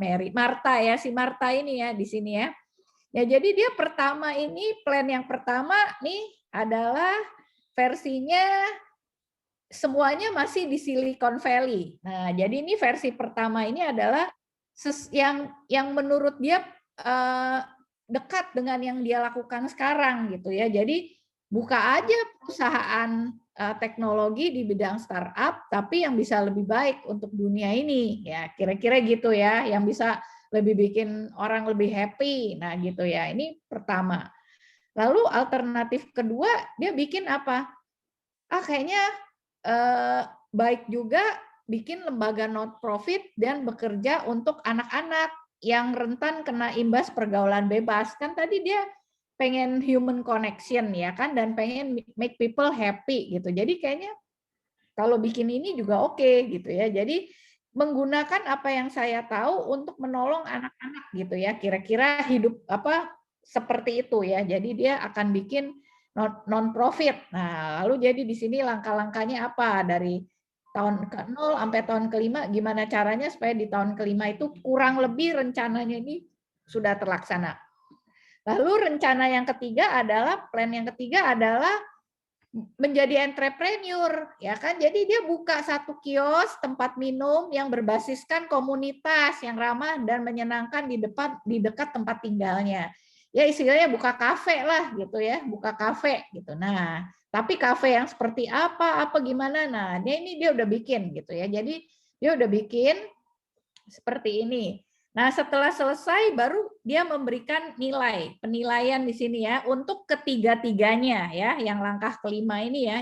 Mary. Marta ya, si Marta ini ya di sini ya. Ya, jadi dia pertama ini, plan yang pertama nih adalah versinya semuanya masih di Silicon Valley. Nah, jadi ini versi pertama ini adalah yang menurut dia dekat dengan yang dia lakukan sekarang gitu ya. Jadi buka aja perusahaan teknologi di bidang startup, tapi yang bisa lebih baik untuk dunia ini ya, kira-kira gitu ya, yang bisa lebih bikin orang lebih happy. Nah gitu ya, ini pertama. Lalu alternatif kedua dia bikin apa? Kayaknya baik juga bikin lembaga not profit dan bekerja untuk anak-anak yang rentan kena imbas pergaulan bebas. Kan tadi dia pengen human connection ya kan, dan pengen make people happy gitu. Jadi kayaknya kalau bikin ini juga oke gitu ya. Jadi menggunakan apa yang saya tahu untuk menolong anak-anak gitu ya. Kira-kira hidup apa seperti itu ya. Jadi dia akan bikin non profit. Nah, lalu jadi di sini langkah-langkahnya apa dari tahun ke-0 sampai tahun ke-5, gimana caranya supaya di tahun ke-5 itu kurang lebih rencananya ini sudah terlaksana. Lalu rencana yang ketiga adalah, plan yang ketiga adalah menjadi entrepreneur, ya kan? Jadi dia buka satu kios tempat minum yang berbasiskan komunitas yang ramah dan menyenangkan di dekat tempat tinggalnya. Ya istilahnya buka kafe lah gitu ya, buka kafe gitu. Nah, tapi kafe yang seperti apa gimana? Nah, dia udah bikin gitu ya. Jadi dia udah bikin seperti ini. Nah, setelah selesai baru dia memberikan penilaian di sini ya untuk ketiga-tiganya ya, yang langkah kelima ini ya,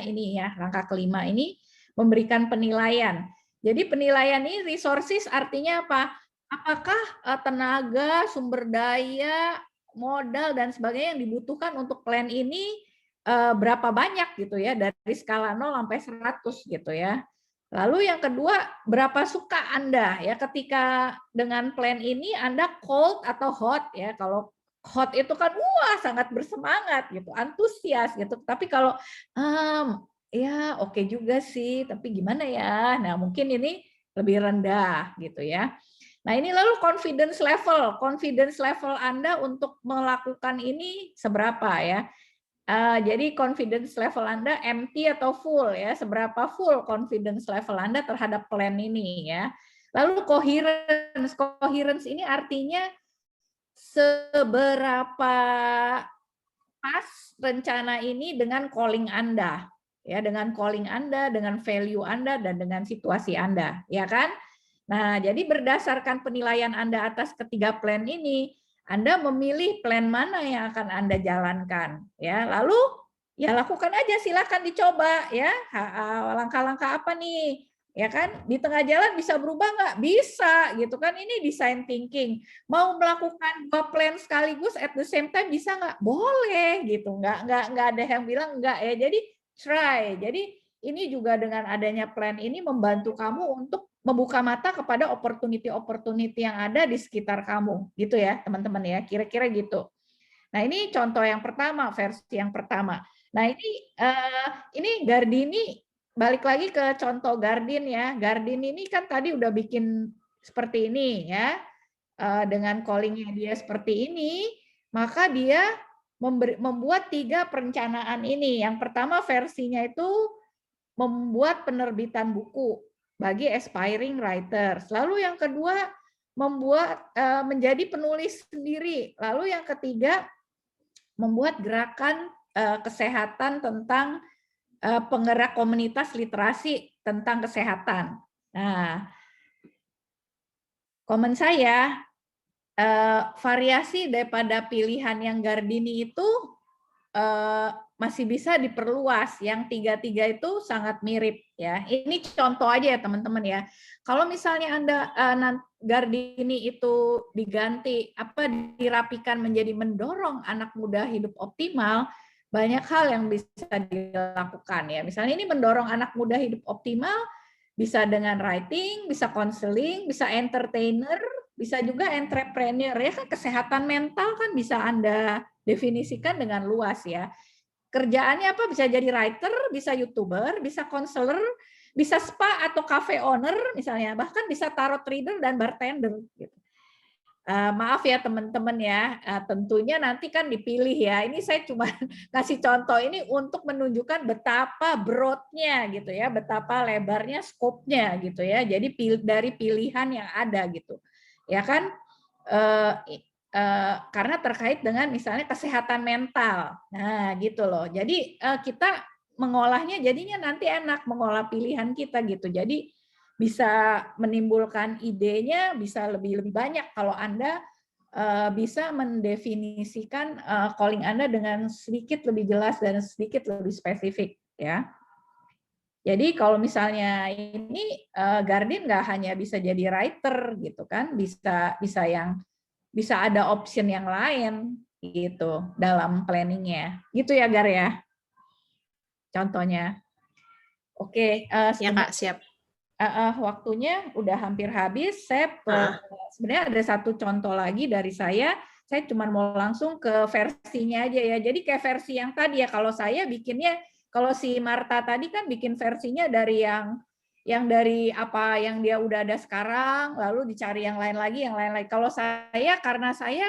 langkah kelima ini memberikan penilaian. Jadi penilaian ini resources artinya apa? Apakah tenaga, sumber daya, modal dan sebagainya yang dibutuhkan untuk plan ini berapa banyak gitu ya, dari skala 0 sampai 100 gitu ya. Lalu yang kedua, berapa suka Anda ya ketika dengan plan ini Anda cold atau hot ya. Kalau hot itu kan sangat bersemangat gitu, antusias gitu. Tapi kalau ya oke juga sih, tapi gimana ya? Nah, mungkin ini lebih rendah gitu ya. Nah, ini lalu confidence level Anda untuk melakukan ini seberapa ya? Jadi confidence level Anda empty atau full ya, seberapa full confidence level Anda terhadap plan ini ya. Lalu coherence ini artinya seberapa pas rencana ini dengan calling Anda ya, dengan calling Anda, dengan value Anda dan dengan situasi Anda, ya kan? Nah, jadi berdasarkan penilaian Anda atas ketiga plan ini, Anda memilih plan mana yang akan Anda jalankan. Ya, lalu ya lakukan aja, silakan dicoba ya. Langkah-langkah apa nih? Ya kan? Di tengah jalan bisa berubah nggak? Bisa, gitu kan? Ini design thinking. Mau melakukan 2 plan sekaligus at the same time bisa nggak? Boleh, gitu. Nggak ada yang bilang nggak ya. Jadi try. Jadi ini juga dengan adanya plan ini membantu kamu untuk membuka mata kepada opportunity yang ada di sekitar kamu, gitu ya teman-teman ya, kira-kira gitu. Nah ini contoh yang pertama, versi yang pertama. Nah ini Gardini, balik lagi ke contoh Gardin ya. Gardin ini kan tadi udah bikin seperti ini ya, dengan callingnya dia seperti ini, maka dia membuat 3 perencanaan ini. Yang pertama versinya itu membuat penerbitan buku bagi aspiring writers. Lalu yang kedua membuat menjadi penulis sendiri. Lalu yang ketiga membuat gerakan kesehatan tentang penggerak komunitas literasi tentang kesehatan. Nah, komen saya variasi daripada pilihan yang Gardini itu masih bisa diperluas. Yang 3 itu sangat mirip ya. Ini contoh aja ya teman-teman ya. Kalau misalnya Anda Gardini itu diganti dirapikan menjadi mendorong anak muda hidup optimal, banyak hal yang bisa dilakukan ya. Misalnya ini mendorong anak muda hidup optimal bisa dengan writing, bisa counseling, bisa entertainer, bisa juga entrepreneur ya kan, kesehatan mental kan bisa Anda definisikan dengan luas ya. Kerjaannya apa? Bisa jadi writer, bisa YouTuber, bisa counselor, bisa spa atau cafe owner misalnya, bahkan bisa tarot reader dan bartender gitu. Maaf ya teman-teman ya, tentunya nanti kan dipilih ya. Ini saya cuma kasih contoh ini untuk menunjukkan betapa broadnya gitu ya, betapa lebarnya skopnya gitu ya. Jadi dari pilihan yang ada gitu, ya kan? Karena terkait dengan misalnya kesehatan mental, nah gitu loh. Jadi kita mengolahnya jadinya nanti enak mengolah pilihan kita gitu. Jadi bisa menimbulkan idenya bisa lebih banyak kalau Anda bisa mendefinisikan calling Anda dengan sedikit lebih jelas dan sedikit lebih spesifik ya. Jadi kalau misalnya ini Gardin nggak hanya bisa jadi writer gitu kan, bisa ada option yang lain gitu dalam planningnya, gitu ya Gar ya. Contohnya. Oke, Ya Kak, siap. Waktunya udah hampir habis. Saya sebenarnya ada satu contoh lagi dari saya. Saya cuma mau langsung ke versinya aja ya. Jadi kayak versi yang tadi ya. Kalau saya bikinnya, kalau si Marta tadi kan bikin versinya dari yang dari apa yang dia udah ada sekarang, lalu dicari yang lain lagi, yang lain lagi. Kalau saya karena saya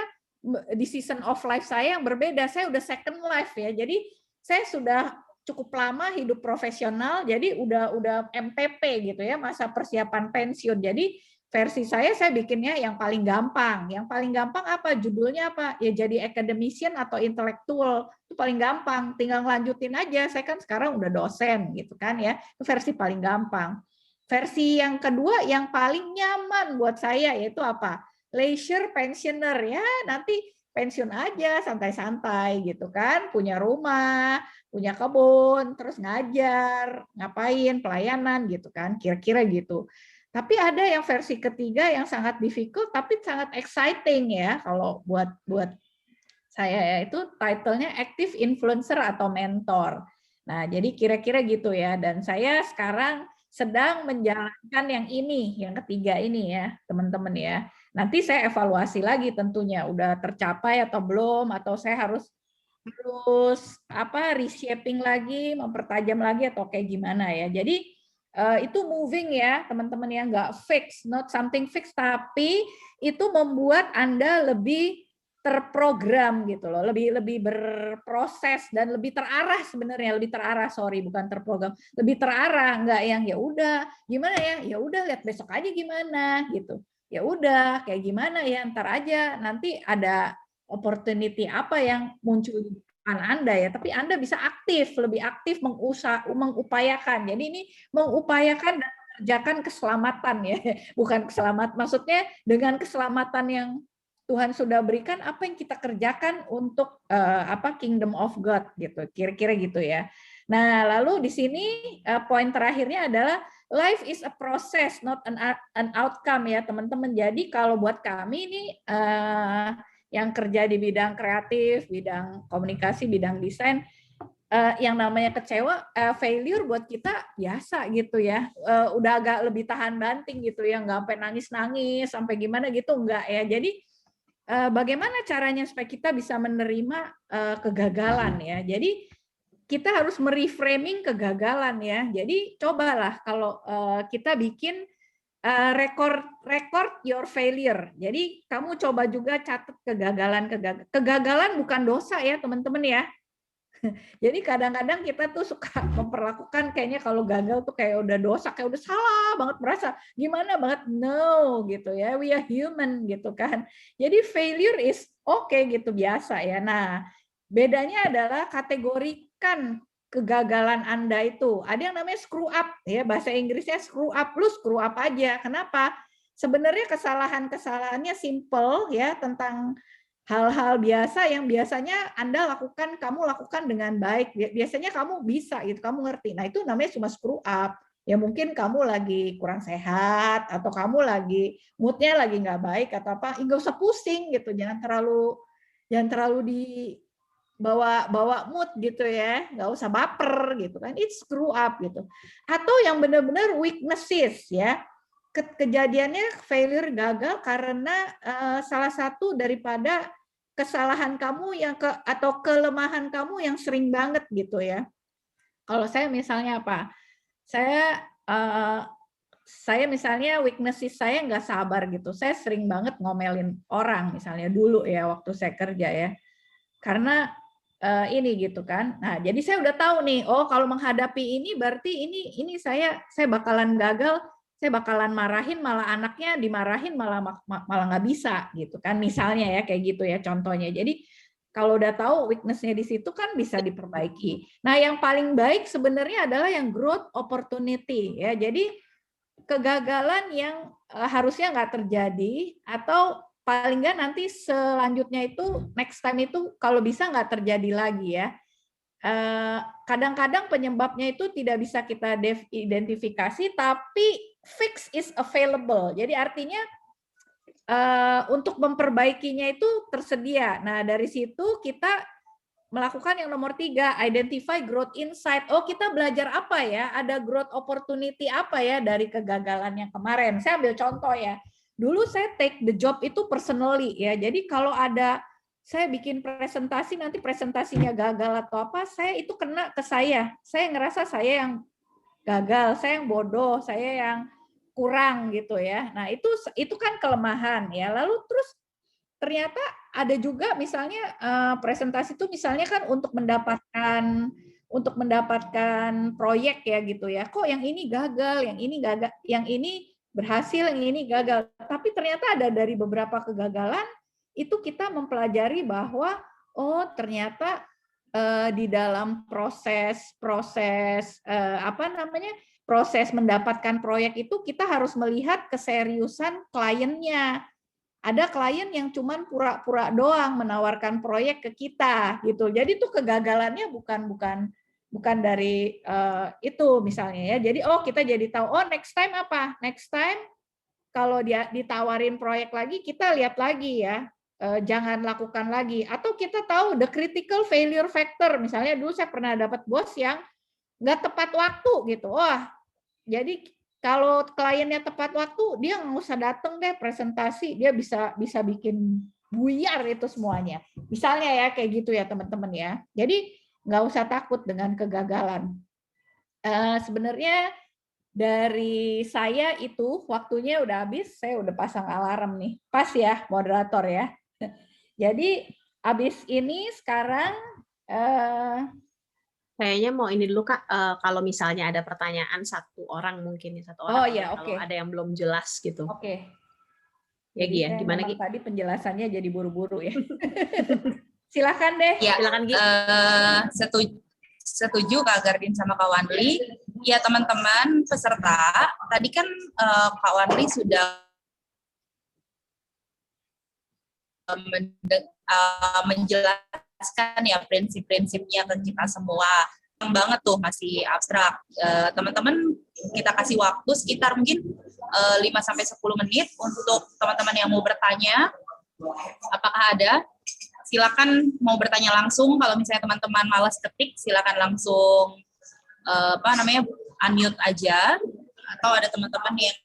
di season of life saya yang berbeda, saya udah second life ya. Jadi saya sudah cukup lama hidup profesional, jadi udah MPP gitu ya, masa persiapan pensiun. Jadi versi saya bikinnya yang paling gampang. Yang paling gampang apa? Judulnya apa? Ya jadi academician atau intelektual. Itu paling gampang. Tinggal lanjutin aja. Saya kan sekarang udah dosen gitu kan ya. Itu versi paling gampang. Versi yang kedua yang paling nyaman buat saya yaitu apa? Leisure pensioner ya. Nanti pensiun aja santai-santai gitu kan. Punya rumah, punya kebun, terus ngajar, ngapain, pelayanan gitu kan, kira-kira gitu. Tapi ada yang versi ketiga yang sangat difficult tapi sangat exciting ya kalau buat saya yaitu title-nya active influencer atau mentor. Nah, jadi kira-kira gitu ya. Dan saya sekarang sedang menjalankan yang ini, yang ketiga ini ya, teman-teman ya. Nanti saya evaluasi lagi tentunya udah tercapai atau belum, atau saya harus reshaping lagi, mempertajam lagi atau kayak gimana ya. Jadi itu moving ya teman-teman yang nggak fix, not something fix, tapi itu membuat Anda lebih terprogram gitu loh, lebih berproses dan lebih terarah sebenarnya, bukan terprogram, lebih terarah, nggak yang ya udah gimana ya udah lihat besok aja gimana gitu, ya udah kayak gimana ya ntar aja, nanti ada opportunity apa yang muncul di depan Anda ya, tapi Anda bisa lebih aktif mengupayakan. Jadi ini mengupayakan dan mengerjakan keselamatan ya, bukan keselamatan. Maksudnya dengan keselamatan yang Tuhan sudah berikan, apa yang kita kerjakan untuk kingdom of God gitu, kira-kira gitu ya. Nah, lalu di sini poin terakhirnya adalah life is a process, not an outcome ya teman-teman. Jadi kalau buat kami ini yang kerja di bidang kreatif, bidang komunikasi, bidang desain, yang namanya kecewa, failure buat kita biasa gitu ya. Udah agak lebih tahan banting gitu ya, nggak sampai nangis-nangis, sampai gimana gitu, enggak ya. Jadi bagaimana caranya supaya kita bisa menerima kegagalan ya. Jadi kita harus mereframing kegagalan ya. Jadi cobalah kalau kita bikin record your failure. Jadi kamu coba juga catat kegagalan. Kegagalan bukan dosa ya teman-teman ya. Jadi kadang-kadang kita tuh suka memperlakukan kayaknya kalau gagal tuh kayak udah dosa, kayak udah salah banget, merasa gimana banget. No gitu ya, we are human gitu kan. Jadi failure is okay gitu, biasa ya. Nah, bedanya adalah kategorikan kegagalan Anda itu. Ada yang namanya screw up ya, bahasa Inggrisnya screw up. Lu screw up aja. Kenapa? Sebenarnya kesalahannya simple ya, tentang hal-hal biasa yang biasanya Anda lakukan, kamu lakukan dengan baik. Biasanya kamu bisa gitu, kamu ngerti. Nah, itu namanya cuma screw up. Ya mungkin kamu lagi kurang sehat, atau kamu lagi moodnya lagi nggak baik atau apa. Nggak usah pusing gitu, jangan terlalu bawa mood gitu ya, nggak usah baper gitu kan. It's screw up gitu. Atau yang benar-benar weaknesses ya. Kejadiannya failure, gagal karena salah satu daripada kesalahan kamu atau kelemahan kamu yang sering banget gitu ya. Kalau saya misalnya apa? Saya misalnya weaknesses saya nggak sabar gitu. Saya sering banget ngomelin orang misalnya dulu ya waktu saya kerja ya. Karena ini gitu kan. Nah, jadi saya udah tahu nih, oh kalau menghadapi ini berarti ini saya bakalan gagal, saya bakalan marahin, malah anaknya dimarahin malah nggak bisa gitu kan. Misalnya ya kayak gitu ya contohnya. Jadi kalau udah tahu weakness-nya di situ kan bisa diperbaiki. Nah, yang paling baik sebenarnya adalah yang growth opportunity ya. Jadi kegagalan yang harusnya nggak terjadi atau paling nggak nanti selanjutnya itu next time itu kalau bisa nggak terjadi lagi ya. Kadang-kadang penyebabnya itu tidak bisa kita identifikasi, tapi fix is available. Jadi artinya untuk memperbaikinya itu tersedia. Nah dari situ kita melakukan yang nomor 3, identify growth insight. Oh kita belajar apa ya? Ada growth opportunity apa ya dari kegagalan yang kemarin? Saya ambil contoh ya. Dulu saya take the job itu personally ya. Jadi kalau ada saya bikin presentasi nanti presentasinya gagal atau apa, saya itu kena ke saya. Saya ngerasa saya yang gagal, saya yang bodoh, saya yang kurang gitu ya. Nah, itu kan kelemahan ya. Lalu terus ternyata ada juga misalnya presentasi itu misalnya kan untuk mendapatkan proyek ya gitu ya. Kok yang ini gagal, yang ini gagal, yang ini berhasil, yang ini gagal. Tapi ternyata ada dari beberapa kegagalan itu kita mempelajari bahwa oh ternyata di dalam proses mendapatkan proyek itu kita harus melihat keseriusan kliennya. Ada klien yang cuman pura-pura doang menawarkan proyek ke kita gitu. Jadi tuh kegagalannya bukan dari itu misalnya ya. Jadi kita jadi tahu next time apa? Next time kalau dia ditawarin proyek lagi kita lihat lagi ya. Jangan lakukan lagi. Atau kita tahu the critical failure factor. Misalnya dulu saya pernah dapat bos yang nggak tepat waktu gitu. Jadi kalau kliennya tepat waktu, dia nggak usah datang deh presentasi, dia bisa bikin buyar itu semuanya. Misalnya ya kayak gitu ya teman-teman ya. Jadi nggak usah takut dengan kegagalan. Sebenarnya dari saya itu waktunya udah habis, saya udah pasang alarm nih. Pas ya moderator ya. Jadi habis ini sekarang kayaknya mau ini dulu Kak, kalau misalnya ada pertanyaan satu orang mungkin satu Oh orang ya, kalau oke. ada yang belum jelas gitu. Oke. Ya Jadi Gi ya, gimana Gi? tadi penjelasannya jadi buru-buru ya. Silakan deh. Ya, Silakan Gi. Setuju Kak Gardin sama Kak Wanli. Ya teman-teman peserta, tadi kan Kak Wanli sudah menjelaskan ya prinsip-prinsipnya ke kita semua. Banget tuh masih abstrak. Teman-teman kita kasih waktu sekitar mungkin 5-10 menit untuk teman-teman yang mau bertanya. Apakah ada? Silakan mau bertanya langsung. Kalau misalnya teman-teman malas ketik, silakan langsung unmute aja. Atau ada teman-teman yang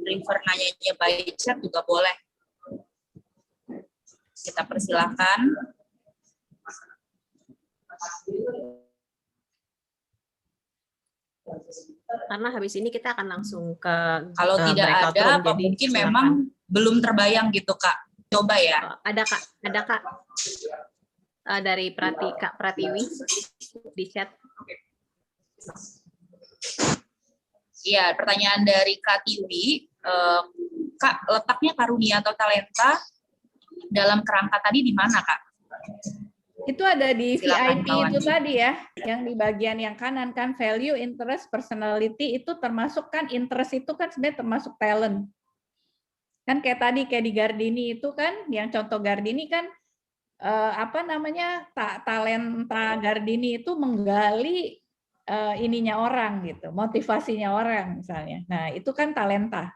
prefer nanyanya by chat juga boleh. Kita persilahkan. Karena habis ini kita akan langsung ke kalau tidak ada, jadi mungkin silakan. Memang belum terbayang gitu Kak. Coba ya. Ada Kak. Dari Kak Pratiwi di chat. Iya, pertanyaan dari Kak Tiwi. Kak, letaknya karunia atau talenta dalam kerangka tadi di mana Kak? Itu ada di Silakan, VIP itu tadi ya, yang di bagian yang kanan kan value, interest, personality itu termasuk kan interest itu kan sebenarnya termasuk talent. Kan kayak tadi kayak di Gardini itu kan, yang contoh Gardini kan talenta Gardini itu menggali ininya orang gitu, motivasinya orang misalnya. Nah, itu kan talenta.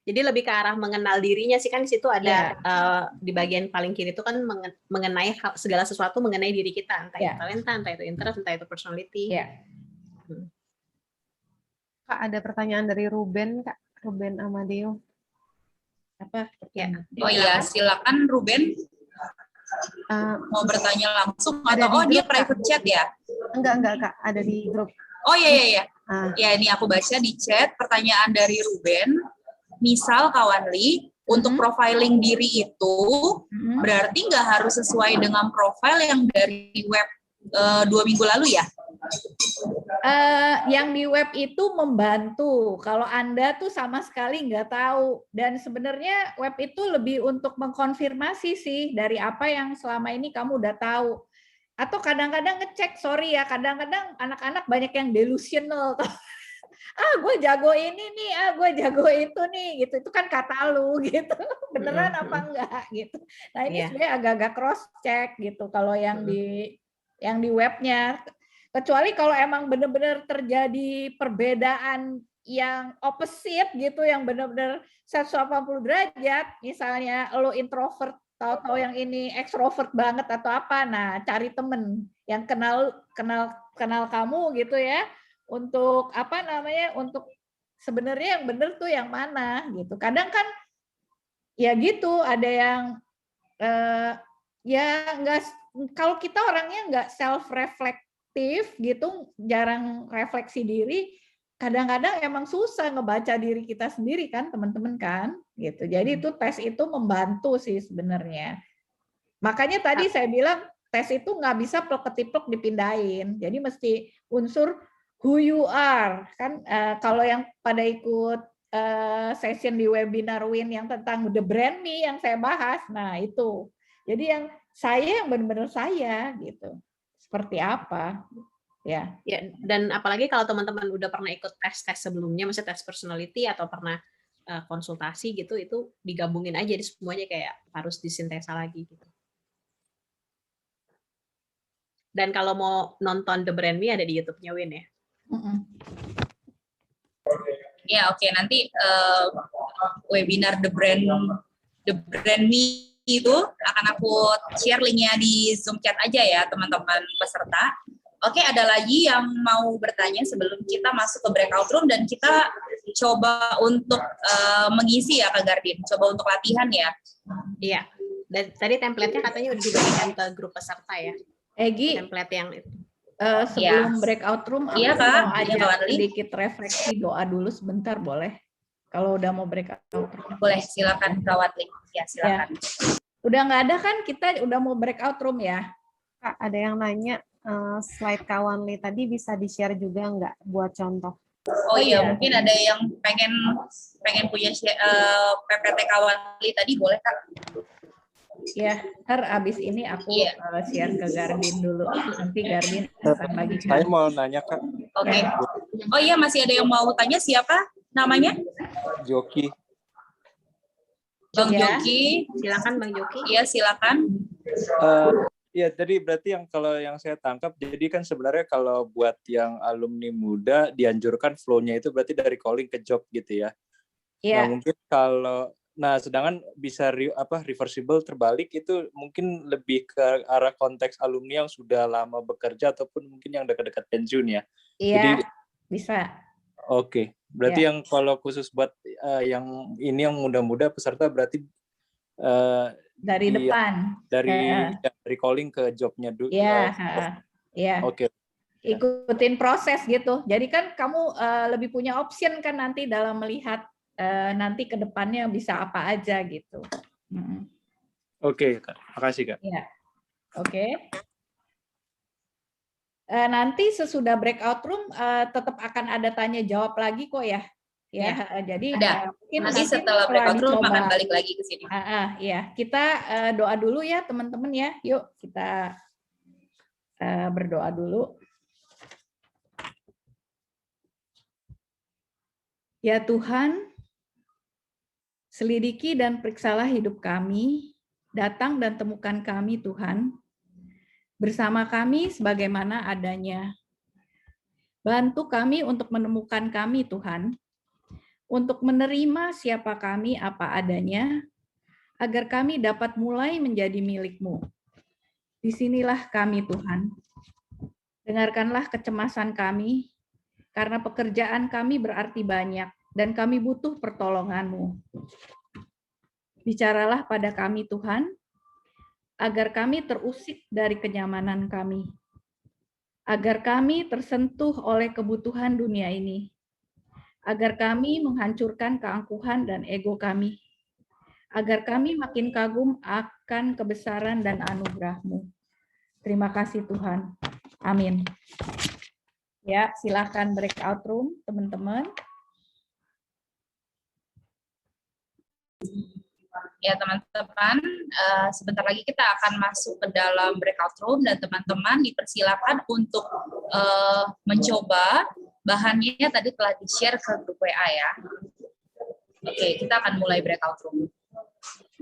Jadi lebih ke arah mengenal dirinya sih kan di situ ada di bagian paling kiri itu kan mengenai segala sesuatu mengenai diri kita, entah itu talenta, entah itu interest, entah itu personality. Kak, ada pertanyaan dari Ruben, Kak. Ruben Amadeo. apa? Ya. Oh iya, silakan Ruben mau bertanya langsung atau dia private chat ya? Enggak, Kak. Ada di grup. Oh iya. Ya, ini aku baca di chat pertanyaan dari Ruben. Misal kawan Li, untuk profiling diri itu berarti nggak harus sesuai dengan profil yang dari web 2 minggu lalu ya? Yang di web itu membantu. Kalau Anda tuh sama sekali nggak tahu. Dan sebenarnya web itu lebih untuk mengkonfirmasi sih dari apa yang selama ini kamu udah tahu. Atau kadang-kadang ngecek, sorry ya, kadang-kadang anak-anak banyak yang delusional. Gue jago ini nih, gue jago itu nih, gitu. Itu kan kata lu, gitu. Beneran apa enggak, gitu. Nah ini sebenarnya agak-agak cross check, gitu. Kalau yang di webnya, kecuali kalau emang benar-benar terjadi perbedaan yang opposite, gitu, yang benar-benar 180 derajat, misalnya lo introvert, tahu-tahu yang ini ekstrovert banget atau apa, nah cari temen yang kenal kamu gitu ya, untuk apa namanya, untuk sebenarnya yang benar tuh yang mana gitu. Kadang kan ya gitu, ada yang ya enggak, kalau kita orangnya enggak self reflektif gitu, jarang refleksi diri, kadang-kadang emang susah ngebaca diri kita sendiri kan, teman-teman kan, gitu. Jadi itu tes itu membantu sih sebenarnya. Makanya tadi saya bilang tes itu nggak bisa plek-ketiplek dipindahin. Jadi mesti unsur who you are kan. Kalau yang pada ikut session di webinar Win yang tentang the brand me yang saya bahas, nah itu. Jadi yang saya yang benar-benar saya gitu. Seperti apa? Ya, dan apalagi kalau teman-teman udah pernah ikut tes-tes sebelumnya, misalnya tes personality atau pernah konsultasi gitu, itu digabungin aja di semuanya, kayak harus disintesa lagi gitu. Dan kalau mau nonton The Brand Me ada di YouTube-nya Win ya. Ya oke, nanti webinar The Brand Me itu akan aku share linknya di Zoom chat aja ya teman-teman peserta. Oke, ada lagi yang mau bertanya sebelum kita masuk ke breakout room dan kita coba untuk mengisi ya Kak Gardin, coba untuk latihan ya. Iya, dan tadi template-nya katanya udah dibagikan ke grup peserta ya. Egi, template yang itu. Sebelum breakout room, aku mau ajak sedikit refleksi doa dulu sebentar, boleh? Kalau udah mau breakout room. Boleh, silakan Kak Watli. Ya, silakan. Ya. Udah nggak ada kan, kita udah mau breakout room ya? Kak, ada yang nanya, slide Kawan Li tadi bisa di-share juga nggak buat contoh? Oh iya, mungkin ada yang pengen punya PPT Kawan Li tadi, boleh Kak? Ya, ntar abis ini aku share ke Gardin dulu. Nanti Gardin akan bagikan. Saya mau nanya Kak. Oke. Oh iya, masih ada yang mau tanya, siapa namanya? Joki. Bang Joki. Silakan Bang Joki. Iya, silakan. Iya, jadi berarti kalau yang saya tangkap, jadi kan sebenarnya kalau buat yang alumni muda dianjurkan flow-nya itu berarti dari calling ke job gitu ya. Iya. Nah, mungkin sedangkan bisa reversible terbalik itu mungkin lebih ke arah konteks alumni yang sudah lama bekerja ataupun mungkin yang dekat-dekat pensiun ya. Iya, jadi, bisa. Oke, berarti yang kalau khusus buat yang ini yang muda-muda peserta berarti dari depan. Dari calling ke jobnya dulu. Iya. Oke. Ikutin proses gitu. Jadi kan kamu lebih punya option kan nanti dalam melihat nanti ke depannya bisa apa aja gitu. Oke, Kak. Makasih, Kak. Iya. Oke. Nanti sesudah breakout room tetap akan ada tanya jawab lagi kok ya. Ya, jadi mungkin nanti setelah breakout room akan balik lagi ke sini. Ya, kita doa dulu ya teman-teman ya. Yuk kita berdoa dulu. Ya Tuhan, selidiki dan periksalah hidup kami, datang dan temukan kami Tuhan, bersama kami sebagaimana adanya. Bantu kami untuk menemukan kami Tuhan, untuk menerima siapa kami apa adanya, agar kami dapat mulai menjadi milik-Mu. Disinilah kami Tuhan. Dengarkanlah kecemasan kami, karena pekerjaan kami berarti banyak, dan kami butuh pertolongan-Mu. Bicaralah pada kami Tuhan, agar kami terusik dari kenyamanan kami, agar kami tersentuh oleh kebutuhan dunia ini, agar kami menghancurkan keangkuhan dan ego kami, agar kami makin kagum akan kebesaran dan anugerah-Mu. Terima kasih Tuhan. Amin. Ya, silakan breakout room, teman-teman. Ya teman-teman, sebentar lagi kita akan masuk ke dalam breakout room dan teman-teman dipersilakan untuk mencoba bahannya tadi telah di-share ke grup WA ya. Oke, kita akan mulai breakout room.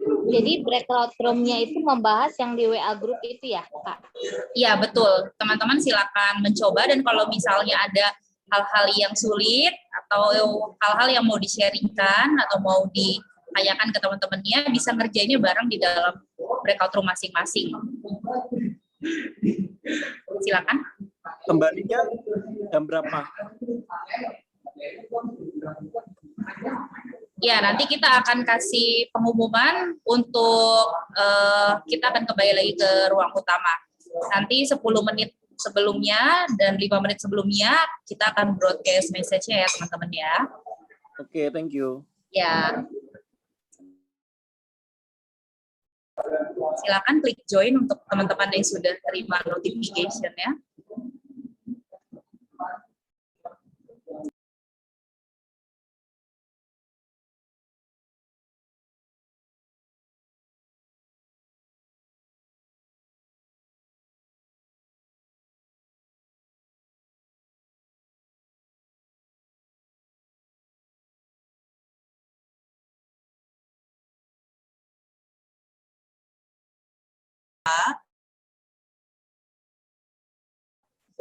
Jadi breakout room-nya itu membahas yang di WA group itu ya, Kak? Iya, betul. Teman-teman silakan mencoba dan kalau misalnya ada hal-hal yang sulit atau hal-hal yang mau di-sharingkan atau mau ditanyakan ke teman-temannya, bisa ngerjainnya bareng di dalam breakout room masing-masing. Silakan. Kembalinya jam berapa? Ya, nanti kita akan kasih pengumuman untuk kita akan kembali lagi ke ruang utama. Nanti 10 menit sebelumnya dan 5 menit sebelumnya kita akan broadcast message-nya ya teman-teman ya. Oke, thank you. Ya. Silakan klik join untuk teman-teman yang sudah terima notification ya.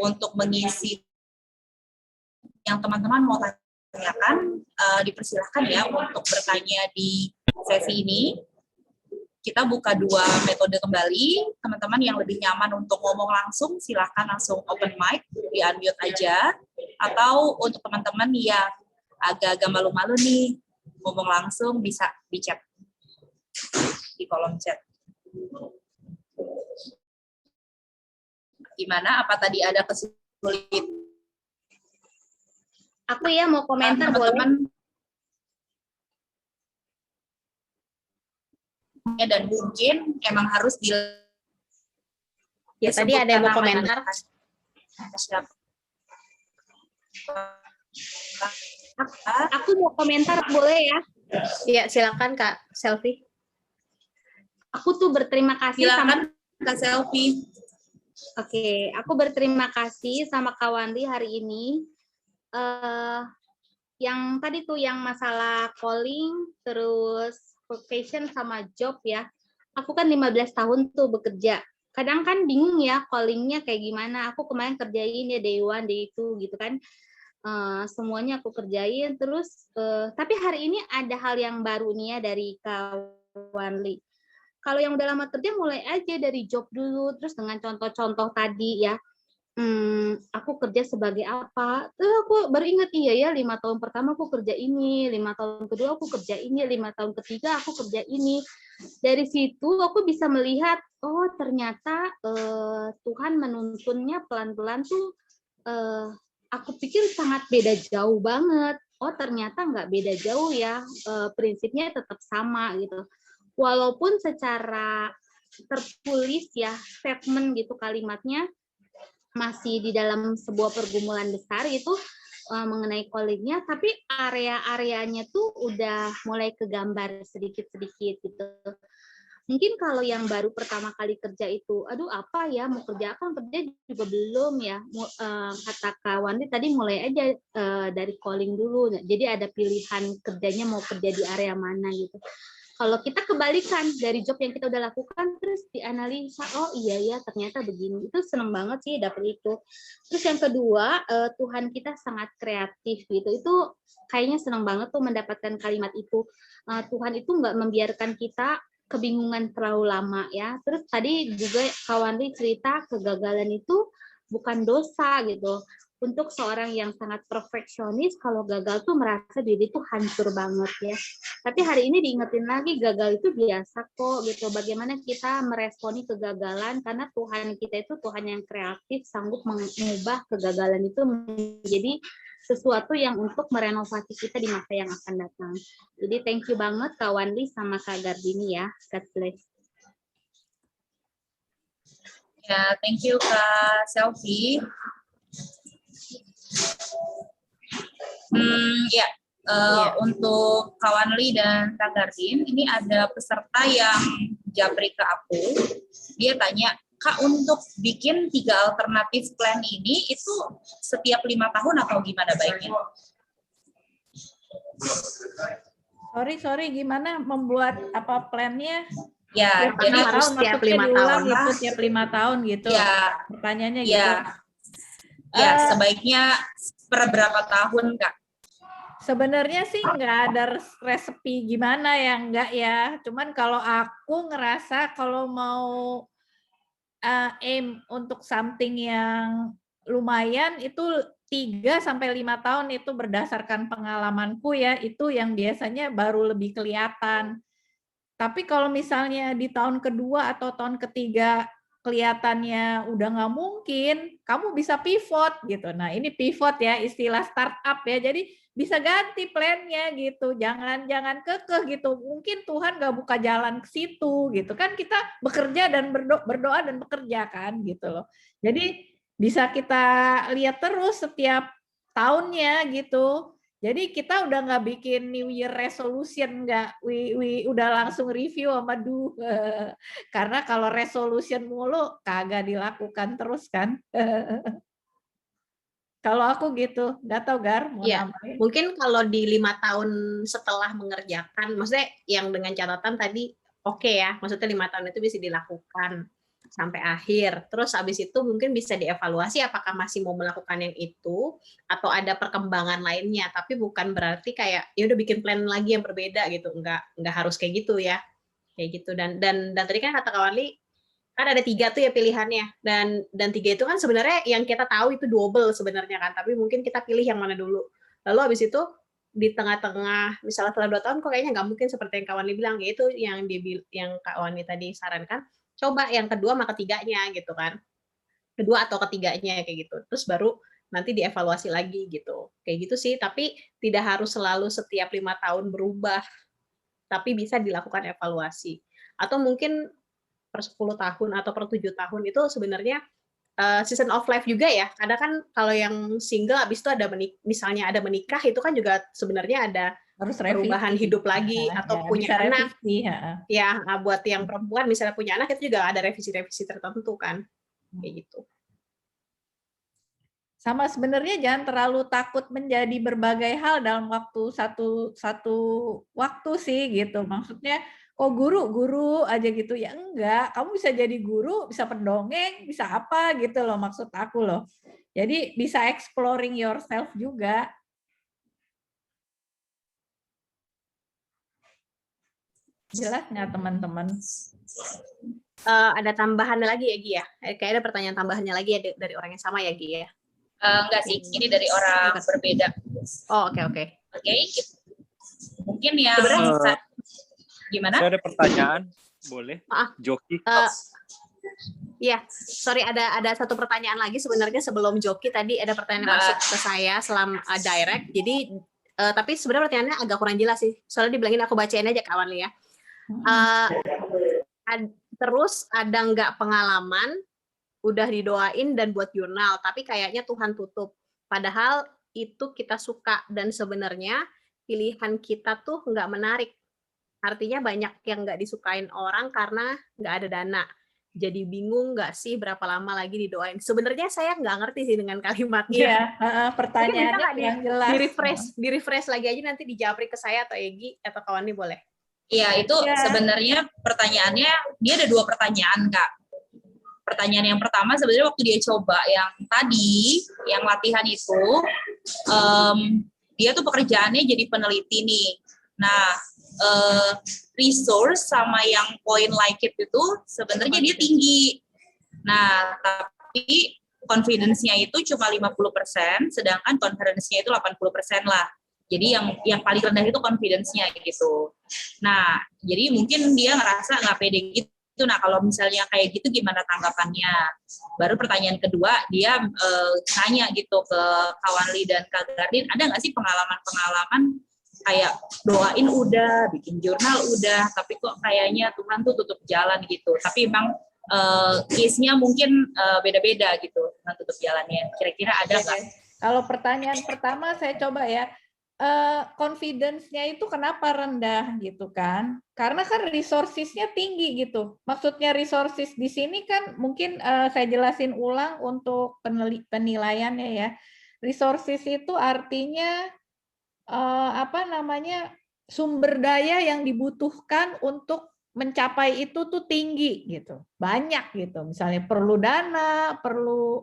Untuk mengisi yang teman-teman mau tanyakan, dipersilahkan ya untuk bertanya di sesi ini. Kita buka 2 metode kembali. Teman-teman yang lebih nyaman untuk ngomong langsung, silahkan langsung open mic, di-unmute aja. Atau untuk teman-teman yang agak-agak malu-malu nih, ngomong langsung bisa di chat, di kolom chat. Gimana? Apa tadi ada kesulitan? Aku ya mau komentar teman-teman, boleh? dan mungkin emang harus di Ya tadi ada yang mau komentar. Aku mau komentar boleh ya? Iya, silakan Kak Selfie. Aku tuh berterima kasih Silakan Kak Selfie. Oke, aku berterima kasih sama Kak Wandi hari ini. Yang tadi tuh yang masalah calling, terus vocation sama job ya. Aku kan 15 tahun tuh bekerja. Kadang kan bingung ya callingnya kayak gimana. Aku kemarin kerjain ya day one, day two gitu kan. Semuanya aku kerjain. Terus, tapi hari ini ada hal yang baru nih ya dari Kak Wandi. Kalau yang udah lama kerja mulai aja dari job dulu, terus dengan contoh-contoh tadi ya, aku kerja sebagai apa, terus aku baru ingat iya ya 5 tahun pertama aku kerja ini, 5 tahun kedua aku kerja ini, 5 tahun ketiga aku kerja ini. Dari situ aku bisa melihat, oh ternyata Tuhan menuntunnya pelan-pelan tuh, aku pikir sangat beda jauh banget. Oh ternyata nggak beda jauh ya, prinsipnya tetap sama gitu. Walaupun secara tertulis ya statement gitu kalimatnya masih di dalam sebuah pergumulan besar itu mengenai callingnya, tapi area-areanya tuh udah mulai kegambar sedikit-sedikit gitu. Mungkin kalau yang baru pertama kali kerja itu, aduh apa ya mau kerja apa, kerja juga belum ya. Kata Kak Wandi tadi mulai aja dari calling dulu. Jadi ada pilihan kerjanya mau kerja di area mana gitu. Kalau kita kebalikan dari job yang kita udah lakukan terus dianalisa, oh iya ya ternyata begini, itu seneng banget sih dapet itu. Terus yang kedua, Tuhan kita sangat kreatif gitu, itu kayaknya seneng banget tuh mendapatkan kalimat itu. Tuhan itu nggak membiarkan kita kebingungan terlalu lama ya. Terus tadi juga Kak Wandi cerita kegagalan itu bukan dosa gitu. untuk seorang yang sangat perfeksionis, kalau gagal tuh merasa diri tuh hancur banget ya. Tapi hari ini diingetin lagi, gagal itu biasa kok gitu. Bagaimana kita meresponi kegagalan, karena Tuhan kita itu Tuhan yang kreatif, sanggup mengubah kegagalan itu menjadi sesuatu yang untuk merenovasi kita di masa yang akan datang. Jadi thank you banget Kak Wanli sama Kak Gardini ya. God bless. Ya, thank you Kak Selfie. Untuk Kak Wanli dan Kak Gardin, ini ada peserta yang japri ke aku. Dia tanya, Kak, untuk bikin 3 alternatif plan ini itu setiap 5 tahun atau gimana baiknya? Sorry, gimana membuat apa plannya? Ya, jadi harus setiap 5 tahun. Gitu, tiap 5 tahun gitu. Ya, pertanyaannya ya, gitu. Ya, sebaiknya per berapa tahun, Kak? Sebenarnya sih nggak ada resepi gimana ya, enggak ya. Cuman kalau aku ngerasa kalau mau aim untuk something yang lumayan itu 3-5 tahun itu berdasarkan pengalamanku ya, itu yang biasanya baru lebih kelihatan. Tapi kalau misalnya di tahun kedua atau tahun ketiga kelihatannya udah nggak mungkin, kamu bisa pivot gitu. Nah ini pivot ya, istilah startup ya. Jadi bisa ganti plannya gitu. Jangan kekeh gitu. Mungkin Tuhan nggak buka jalan ke situ gitu kan. Kita bekerja dan berdoa dan bekerja kan gitu loh. Jadi bisa kita lihat terus setiap tahunnya gitu. Jadi kita udah nggak bikin New Year resolution, nggak, udah langsung review sama karena kalau resolution mulu kagak dilakukan terus kan. Kalau aku gitu, nggak tahu Gar mau nambahin. Mungkin kalau di 5 tahun setelah mengerjakan, maksudnya yang dengan catatan tadi oke ya, maksudnya 5 tahun itu bisa dilakukan sampai akhir. Terus habis itu mungkin bisa dievaluasi apakah masih mau melakukan yang itu atau ada perkembangan lainnya. Tapi bukan berarti kayak ya udah bikin plan lagi yang berbeda gitu. Enggak harus kayak gitu ya. Kayak gitu. Dan tadi kan kata Kak Wanli kan ada 3 tuh ya pilihannya. Dan 3 itu kan sebenarnya yang kita tahu itu double sebenarnya kan. Tapi mungkin kita pilih yang mana dulu. Lalu habis itu di tengah-tengah misalnya setelah 2 tahun kok kayaknya nggak mungkin seperti yang Kak Wanli bilang, yaitu yang Kak Wanli tadi sarankan, coba yang kedua sama ketiganya gitu kan, kedua atau ketiganya kayak gitu, terus baru nanti dievaluasi lagi gitu, kayak gitu sih. Tapi tidak harus selalu setiap 5 tahun berubah, tapi bisa dilakukan evaluasi. Atau mungkin per 10 tahun atau per 7 tahun itu sebenarnya season of life juga ya. Kadang kan kalau yang single habis itu ada misalnya ada menikah, itu kan juga sebenarnya ada harus perubahan hidup lagi, atau punya anak. Ya, buat yang perempuan misalnya punya anak itu juga ada revisi-revisi tertentu kan. Kayak gitu. Sama sebenarnya jangan terlalu takut menjadi berbagai hal dalam waktu satu waktu sih gitu. Maksudnya kok guru aja gitu ya, enggak. Kamu bisa jadi guru, bisa pendongeng, bisa apa gitu loh maksud aku loh. Jadi bisa exploring yourself juga. Jelas nggak teman-teman? Ada tambahannya lagi ya Gi ya? Kayak ada pertanyaan tambahannya lagi ya dari orang yang sama ya Gi ya? Enggak sih, ini dari orang berbeda. Oh oke. Mungkin yang gimana? Saya ada pertanyaan, boleh? Maaf. Joki. Iya, sorry ada satu pertanyaan lagi sebenarnya sebelum Joki tadi ada pertanyaan masuk ke saya selama direct. Jadi tapi sebenarnya pertanyaannya agak kurang jelas sih. Soalnya dibilangin aku bacain aja kawan ya. Terus ada nggak pengalaman udah didoain dan buat jurnal, tapi kayaknya Tuhan tutup. Padahal itu kita suka dan sebenarnya pilihan kita tuh nggak menarik. Artinya banyak yang nggak disukain orang karena nggak ada dana. Jadi bingung nggak sih berapa lama lagi didoain? Sebenarnya saya nggak ngerti sih dengan kalimatnya. Iya, pertanyaannya yang jelas. Di refresh lagi aja nanti dijawab ke saya atau Egi atau kawan ini boleh. Iya, itu sebenarnya pertanyaannya, dia ada 2 pertanyaan, Kak. Pertanyaan yang pertama sebenarnya waktu dia coba yang tadi, yang latihan itu, dia tuh pekerjaannya jadi peneliti nih. Nah, resource sama yang point like it itu sebenarnya dia tinggi. Nah, tapi confidence-nya itu cuma 50%, sedangkan conference-nya itu 80% lah. Jadi yang paling rendah itu confidence-nya gitu. Nah, jadi mungkin dia ngerasa nggak pede gitu. Nah, kalau misalnya kayak gitu gimana tanggapannya? Baru pertanyaan kedua, dia nanya gitu ke kawan Li dan Kak Gardin, ada nggak sih pengalaman-pengalaman kayak doain udah, bikin jurnal udah, tapi kok kayaknya Tuhan tuh tutup jalan gitu. Tapi emang case-nya mungkin beda-beda gitu, Tuhan tutup jalannya. Kira-kira ada nggak? Kalau pertanyaan pertama saya coba ya, confidence-nya itu kenapa rendah gitu kan? Karena kan resources-nya tinggi gitu. Maksudnya resources di sini kan mungkin saya jelasin ulang untuk penilaiannya ya. Resources itu artinya sumber daya yang dibutuhkan untuk mencapai itu tuh tinggi gitu, banyak gitu. Misalnya perlu dana, perlu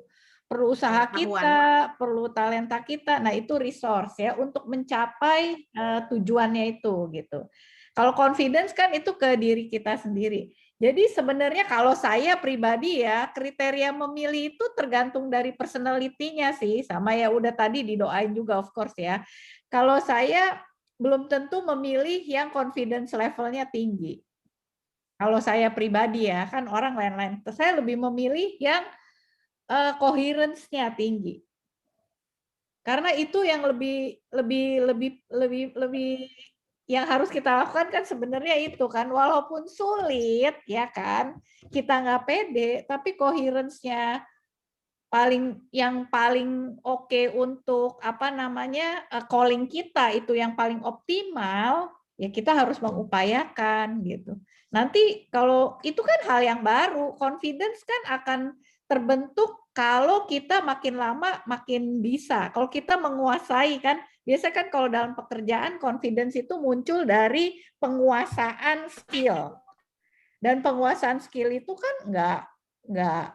usaha kita, perlu talenta kita. Nah, itu resource ya untuk mencapai tujuannya itu gitu. Kalau confidence kan itu ke diri kita sendiri. Jadi sebenarnya kalau saya pribadi ya, kriteria memilih itu tergantung dari personality-nya sih, sama ya udah tadi didoain juga of course ya. Kalau saya belum tentu memilih yang confidence levelnya tinggi. Kalau saya pribadi ya, kan orang lain-lain. Saya lebih memilih yang coherence-nya tinggi. Karena itu yang lebih yang harus kita lakukan kan sebenarnya itu kan, walaupun sulit ya kan, kita nggak pede, tapi coherence-nya yang paling oke untuk calling kita itu yang paling optimal, ya kita harus mengupayakan gitu. Nanti kalau itu kan hal yang baru, confidence kan akan terbentuk kalau kita makin lama makin bisa. Kalau kita menguasai kan, biasa kan kalau dalam pekerjaan confidence itu muncul dari penguasaan skill. Dan penguasaan skill itu kan nggak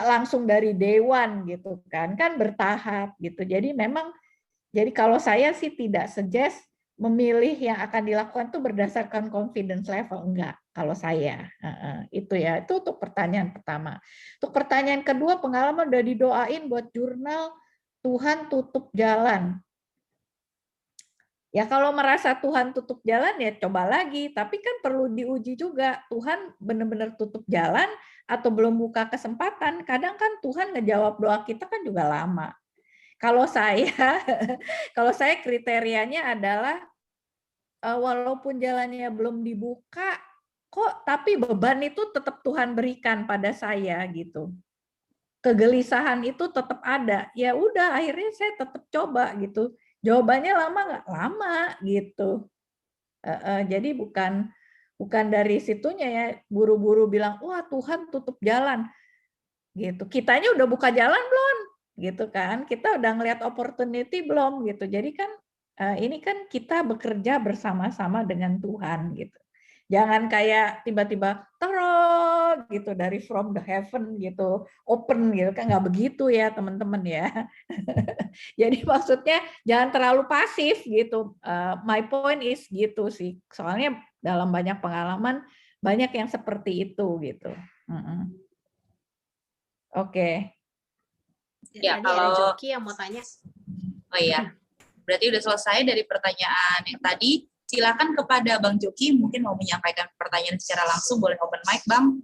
langsung dari day one gitu kan bertahap gitu. Jadi kalau saya sih tidak suggest memilih yang akan dilakukan itu berdasarkan confidence level, enggak. Kalau saya itu ya, itu untuk pertanyaan pertama. Untuk pertanyaan kedua, pengalaman udah didoain buat jurnal Tuhan tutup jalan. Ya kalau merasa Tuhan tutup jalan ya coba lagi, tapi kan perlu diuji juga Tuhan benar-benar tutup jalan atau belum buka kesempatan. Kadang kan Tuhan ngejawab doa kita kan juga lama. Kalau saya kriterianya adalah walaupun jalannya belum dibuka kok, tapi beban itu tetap Tuhan berikan pada saya gitu. Kegelisahan itu tetap ada. Ya udah akhirnya saya tetap coba gitu. Jawabannya lama nggak? Lama gitu. Jadi bukan dari situnya ya buru-buru bilang wah Tuhan tutup jalan gitu. Kitanya udah buka jalan belum? Gitu kan? Kita udah ngelihat opportunity belum gitu. Jadi kan ini kan kita bekerja bersama-sama dengan Tuhan gitu. Jangan kayak tiba-tiba terus gitu dari from the heaven gitu, open gitu kan, nggak begitu ya teman-teman ya. Jadi maksudnya jangan terlalu pasif gitu. My point is gitu sih. Soalnya dalam banyak pengalaman banyak yang seperti itu gitu. Oke. Ya, tadi ada Joki yang mau tanya. Oh iya. Berarti udah selesai dari pertanyaan yang tadi. Silakan kepada Bang Joki, mungkin mau menyampaikan pertanyaan secara langsung, boleh open mic, Bang.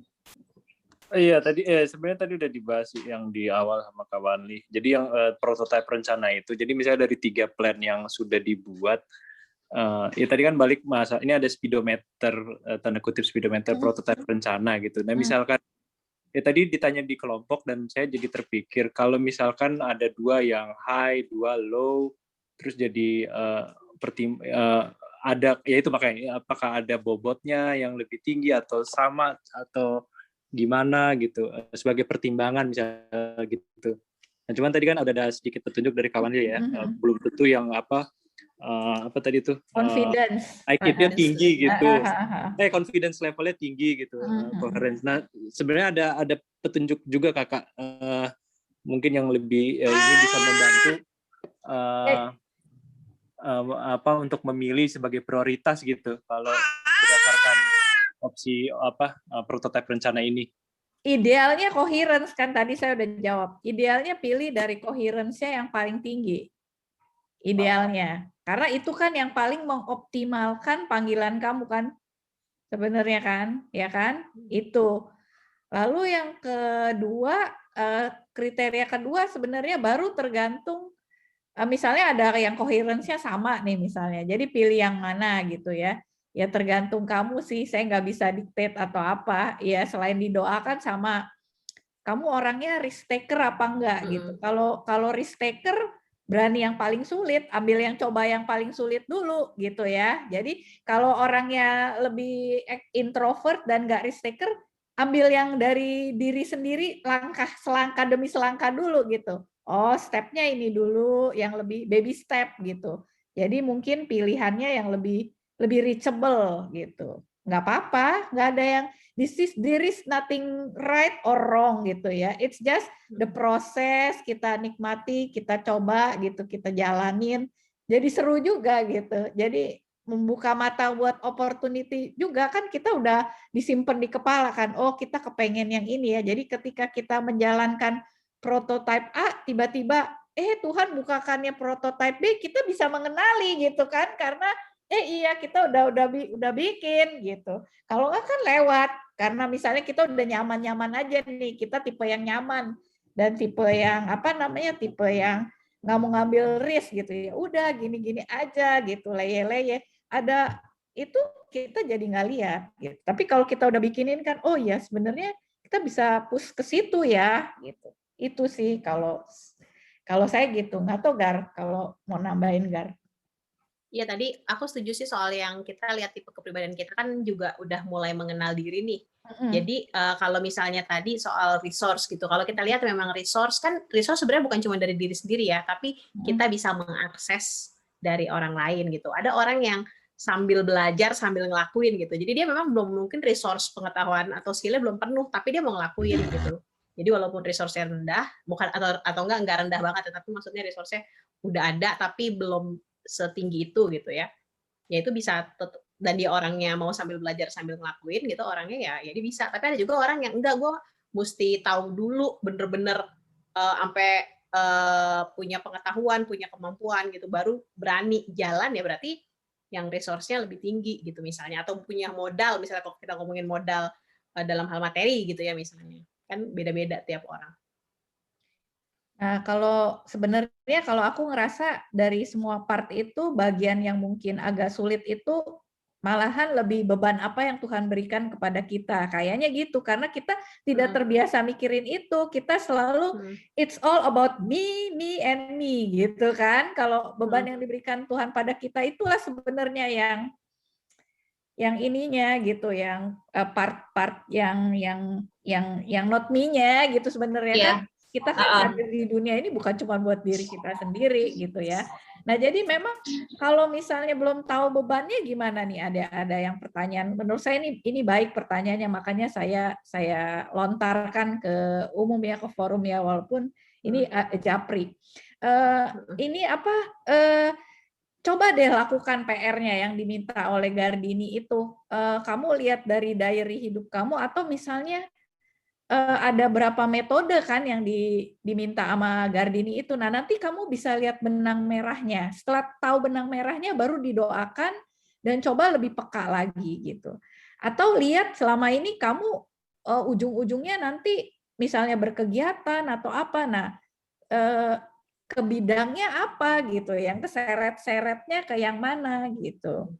Iya, tadi sebenarnya tadi udah dibahas yang di awal sama Kak Wanli. Jadi yang prototipe rencana itu, jadi misalnya dari 3 plan yang sudah dibuat, ya tadi kan balik masa, ini ada speedometer, tanda kutip speedometer prototipe rencana gitu. Nah misalkan, ya tadi ditanya di kelompok dan saya jadi terpikir, kalau misalkan ada 2 yang high, 2 low, terus jadi ada, ya itu makanya apakah ada bobotnya yang lebih tinggi atau sama atau gimana gitu sebagai pertimbangan misalnya gitu. Nah, cuman tadi kan ada sedikit petunjuk dari kawan dia ya, belum tentu yang apa tadi tuh confidence IQ-nya tinggi gitu, confidence levelnya tinggi gitu, coherence. Nah sebenarnya ada petunjuk juga kakak, mungkin yang lebih ini bisa membantu untuk memilih sebagai prioritas gitu kalau berdasarkan opsi prototipe rencana ini. idealnya coherence kan tadi saya udah jawab. Idealnya pilih dari coherence-nya yang paling tinggi. Idealnya. Karena itu kan yang paling mengoptimalkan panggilan kamu kan. Sebenarnya kan, ya kan? Itu. Lalu yang kedua, kriteria kedua sebenarnya baru tergantung misalnya ada yang coherence-nya sama nih misalnya. Jadi pilih yang mana gitu ya. Ya tergantung kamu sih, saya nggak bisa dictate atau apa. Ya selain didoakan sama kamu orangnya risk taker apa enggak gitu. Kalau risk taker berani yang paling sulit, ambil yang coba yang paling sulit dulu gitu ya. Jadi kalau orangnya lebih introvert dan nggak risk taker, ambil yang dari diri sendiri selangkah demi selangkah dulu gitu. Oh, stepnya ini dulu yang lebih baby step gitu. Jadi mungkin pilihannya yang lebih reachable gitu. Nggak apa-apa, nggak ada yang there is nothing right or wrong gitu ya. It's just the process, kita nikmati, kita coba gitu, kita jalanin. Jadi seru juga gitu. Jadi membuka mata buat opportunity juga kan kita udah disimpan di kepala kan. Oh, kita kepengen yang ini ya. Jadi ketika kita menjalankan prototype A, tiba-tiba Tuhan bukakannya prototype B, kita bisa mengenali gitu kan karena iya kita udah bikin gitu. Kalau nggak kan lewat karena misalnya kita udah nyaman-nyaman aja nih, kita tipe yang nyaman dan tipe yang tipe yang nggak mau ngambil risk gitu ya. Udah gini-gini aja gitu, leye-leye. Ada itu kita jadi nggak lihat. Gitu. Tapi kalau kita udah bikinin kan, oh ya sebenarnya kita bisa push ke situ ya gitu. Itu sih kalau saya gitu. Nggak tahu Gar kalau mau nambahin Gar. Iya tadi aku setuju sih soal yang kita lihat tipe kepribadian kita kan juga udah mulai mengenal diri nih. Jadi kalau misalnya tadi soal resource gitu, kalau kita lihat memang resource sebenarnya bukan cuma dari diri sendiri ya, tapi kita bisa mengakses dari orang lain gitu. Ada orang yang sambil belajar sambil ngelakuin gitu. Jadi dia memang belum mungkin resource pengetahuan atau skillnya belum penuh, tapi dia mau ngelakuin gitu. Jadi walaupun resource-nya rendah, bukan atau enggak rendah banget, tapi maksudnya resource-nya udah ada tapi belum setinggi itu gitu ya itu bisa dan dia orangnya mau sambil belajar sambil ngelakuin gitu orangnya ya dia bisa. Tapi ada juga orang yang enggak, gue mesti tahu dulu bener-bener sampai punya pengetahuan, punya kemampuan gitu baru berani jalan, ya berarti yang resource-nya lebih tinggi gitu misalnya, atau punya modal misalnya kalau kita ngomongin modal dalam hal materi gitu ya misalnya, kan beda-beda tiap orang. Nah, sebenarnya kalau aku ngerasa dari semua part itu bagian yang mungkin agak sulit itu malahan lebih beban apa yang Tuhan berikan kepada kita. Kayaknya gitu karena kita tidak terbiasa mikirin itu. Kita selalu it's all about me and me gitu kan. Kalau beban yang diberikan Tuhan pada kita itulah sebenarnya yang ininya gitu, yang part-part yang not me-nya gitu sebenarnya kan. Kita kan ada di dunia ini bukan cuma buat diri kita sendiri gitu ya. Nah jadi memang kalau misalnya belum tahu bebannya gimana nih, ada yang pertanyaan, menurut saya ini baik pertanyaannya, makanya saya lontarkan ke umum ya, ke forum ya, walaupun ini japri. Ini apa? Coba deh lakukan PR-nya yang diminta oleh Gardini itu. Kamu lihat dari diary hidup kamu atau misalnya ada berapa metode kan yang diminta sama Gardini itu. Nah, nanti kamu bisa lihat benang merahnya. Setelah tahu benang merahnya baru didoakan dan coba lebih peka lagi gitu. Atau lihat selama ini kamu ujung-ujungnya nanti misalnya berkegiatan atau apa. Nah, ke bidangnya apa gitu, yang keseret-seretnya ke yang mana gitu.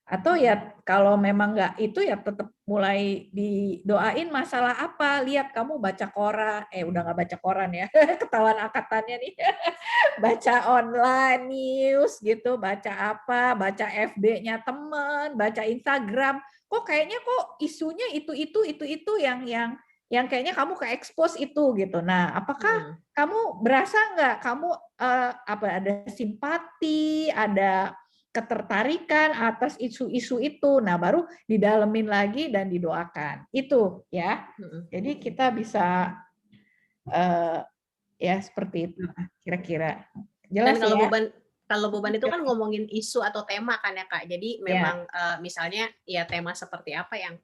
Atau ya kalau memang nggak itu ya tetap mulai didoain masalah apa, lihat kamu baca koran, udah nggak baca koran ya, ketahuan angkatannya nih, baca online news gitu, baca apa, baca FB-nya teman, baca Instagram, kok kayaknya kok isunya itu yang kayaknya kamu ke-expose itu gitu. Nah, apakah kamu berasa nggak kamu ada simpati, ada ketertarikan atas isu-isu itu. Nah, baru didalemin lagi dan didoakan. Itu ya. Jadi kita bisa ya seperti itu kira-kira. Jelas dan kalau ya? beban itu kan ngomongin isu atau tema kan ya Kak. Jadi memang misalnya ya tema seperti apa yang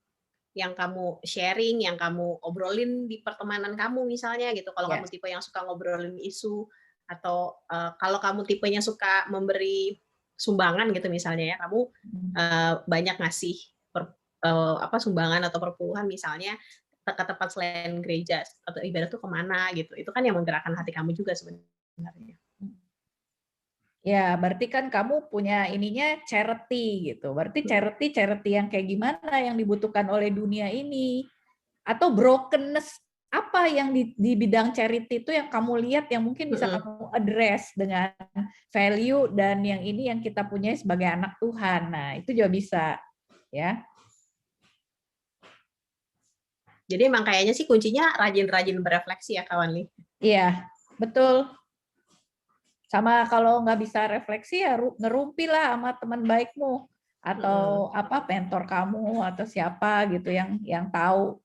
yang kamu sharing, yang kamu obrolin di pertemanan kamu misalnya gitu. Kalau kamu tipe yang suka ngobrolin isu, atau kalau kamu tipenya suka memberi sumbangan gitu misalnya ya, kamu banyak ngasih sumbangan atau perpuluhan misalnya ke tempat selain gereja atau ibadah tuh kemana gitu. Itu kan yang menggerakkan hati kamu juga sebenarnya. Ya, berarti kan kamu punya ininya charity gitu. Berarti charity yang kayak gimana yang dibutuhkan oleh dunia ini? Atau brokenness apa yang di bidang charity itu yang kamu lihat yang mungkin bisa kamu address dengan value dan yang ini yang kita punya sebagai anak Tuhan. Nah, itu juga bisa ya. Jadi emang kayaknya sih kuncinya rajin-rajin berefleksi ya kawan Li. Iya, betul. Sama kalau nggak bisa refleksi ya ngerumpi lah sama teman baikmu atau mentor kamu atau siapa gitu yang tahu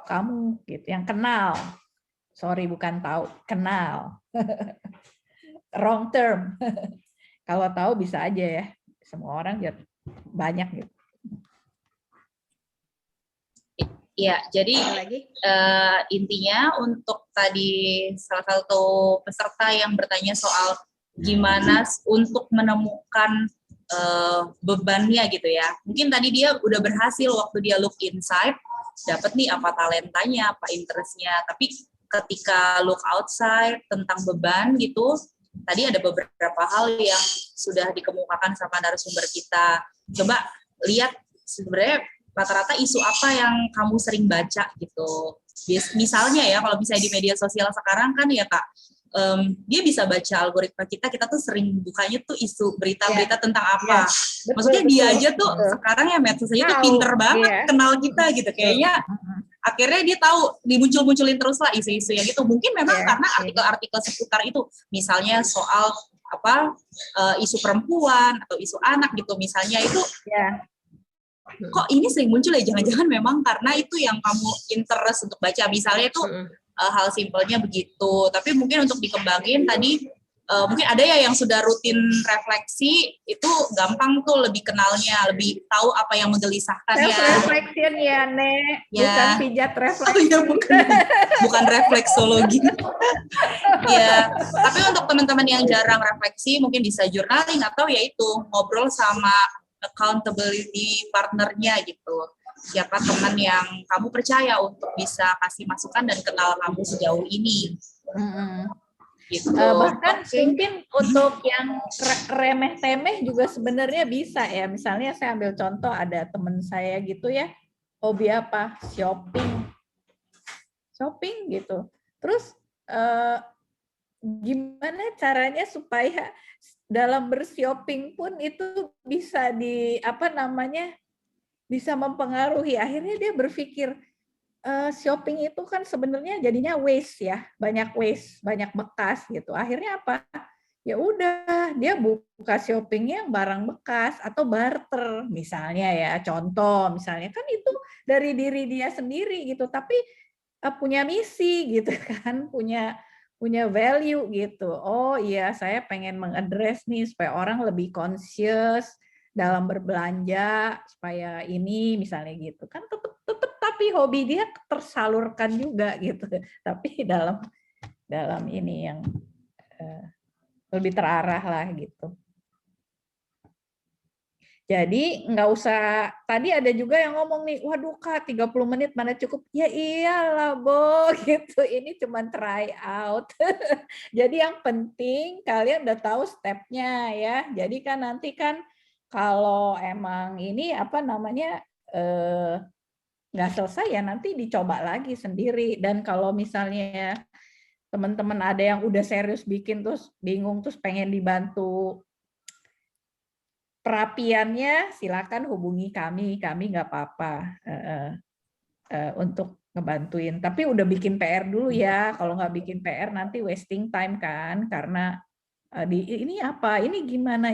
kamu gitu, yang kenal. Sorry, bukan tahu, kenal. Wrong term. Kalau tahu bisa aja ya. Semua orang banyak gitu. Iya, jadi intinya untuk tadi salah satu peserta yang bertanya soal gimana untuk menemukan bebannya gitu ya. Mungkin tadi dia udah berhasil waktu dia look inside, dapat nih apa talentanya, apa interestnya. Tapi ketika look outside tentang beban gitu, tadi ada beberapa hal yang sudah dikemukakan sama narasumber kita. Coba lihat sebenarnya rata-rata isu apa yang kamu sering baca gitu. Misalnya ya, kalau misalnya di media sosial sekarang kan ya Kak, dia bisa baca algoritma kita tuh sering bukanya tuh isu berita-berita tentang apa. Maksudnya dia aja tuh sekarang ya medsos aja tuh pinter banget kenal kita gitu. Kayaknya akhirnya dia tahu dimuncul-munculin terus lah isu-isu yang gitu. Mungkin memang karena artikel-artikel seputar itu, misalnya soal isu perempuan atau isu anak gitu misalnya itu. Kok ini sering muncul ya, jangan-jangan memang karena itu yang kamu interest untuk baca, misalnya itu hal simpelnya begitu. Tapi mungkin untuk dikembangin tadi mungkin ada ya yang sudah rutin refleksi, itu gampang tuh lebih kenalnya, lebih tahu apa yang menggelisahkan ya. Self-reflection ya, Nek. Bukan pijat refleksi. Oh ya, bukan refleksologi. Ya, tapi untuk teman-teman yang jarang refleksi mungkin bisa journaling atau ya itu ngobrol sama accountability partnernya gitu. Siapa teman yang kamu percaya untuk bisa kasih masukan dan kenal kamu sejauh ini. Gitu. Bahkan mungkin untuk yang remeh-temeh juga sebenarnya bisa ya. Misalnya saya ambil contoh, ada teman saya gitu ya, hobi apa? Shopping gitu. Terus gimana caranya supaya dalam bershopping pun itu bisa bisa mempengaruhi. Akhirnya dia berpikir shopping itu kan sebenarnya jadinya waste ya, banyak bekas gitu. Akhirnya apa? Ya udah, dia buka shoppingnya barang bekas atau barter misalnya ya. Contoh misalnya kan itu dari diri dia sendiri gitu, tapi punya misi gitu kan, punya value gitu. Oh iya, saya pengen mengadres nih supaya orang lebih conscious dalam berbelanja, supaya ini misalnya gitu. Kan tetap tapi hobi dia tersalurkan juga gitu. Tapi dalam ini yang lebih terarah lah gitu. Jadi nggak usah, tadi ada juga yang ngomong nih, waduh Kak 30 menit mana cukup? Ya iyalah Bo, gitu. Ini cuma try out. Jadi yang penting kalian udah tahu stepnya ya. Jadi kan nanti kan kalau emang ini nggak selesai ya nanti dicoba lagi sendiri. Dan kalau misalnya teman-teman ada yang udah serius bikin terus bingung terus pengen dibantu perapiannya, silakan hubungi kami nggak apa-apa untuk ngebantuin. Tapi udah bikin PR dulu ya, kalau nggak bikin PR nanti wasting time kan, karena ini apa, ini gimana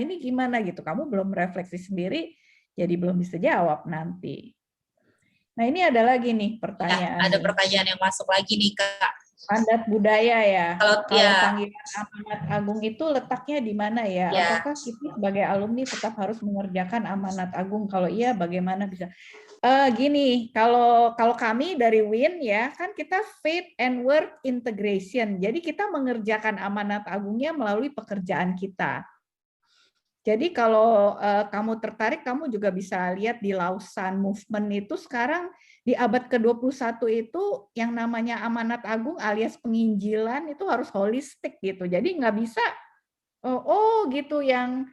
gitu. Kamu belum refleksi sendiri, jadi belum bisa jawab nanti. Nah ini ada lagi nih pertanyaan. Ya, ada pertanyaan yang masuk lagi nih Kak. Mandat budaya ya. Kalau ya. panggilan amanat agung itu letaknya di mana ya? Apakah kita sebagai alumni tetap harus mengerjakan amanat agung? Kalau iya, bagaimana bisa? Gini, kalau kami dari WIN ya, kan kita faith and work integration. Jadi kita mengerjakan amanat agungnya melalui pekerjaan kita. Jadi kalau kamu tertarik, kamu juga bisa lihat di Lausan Movement itu sekarang di abad ke-21 itu yang namanya amanat agung alias penginjilan itu harus holistik gitu. Jadi nggak bisa gitu yang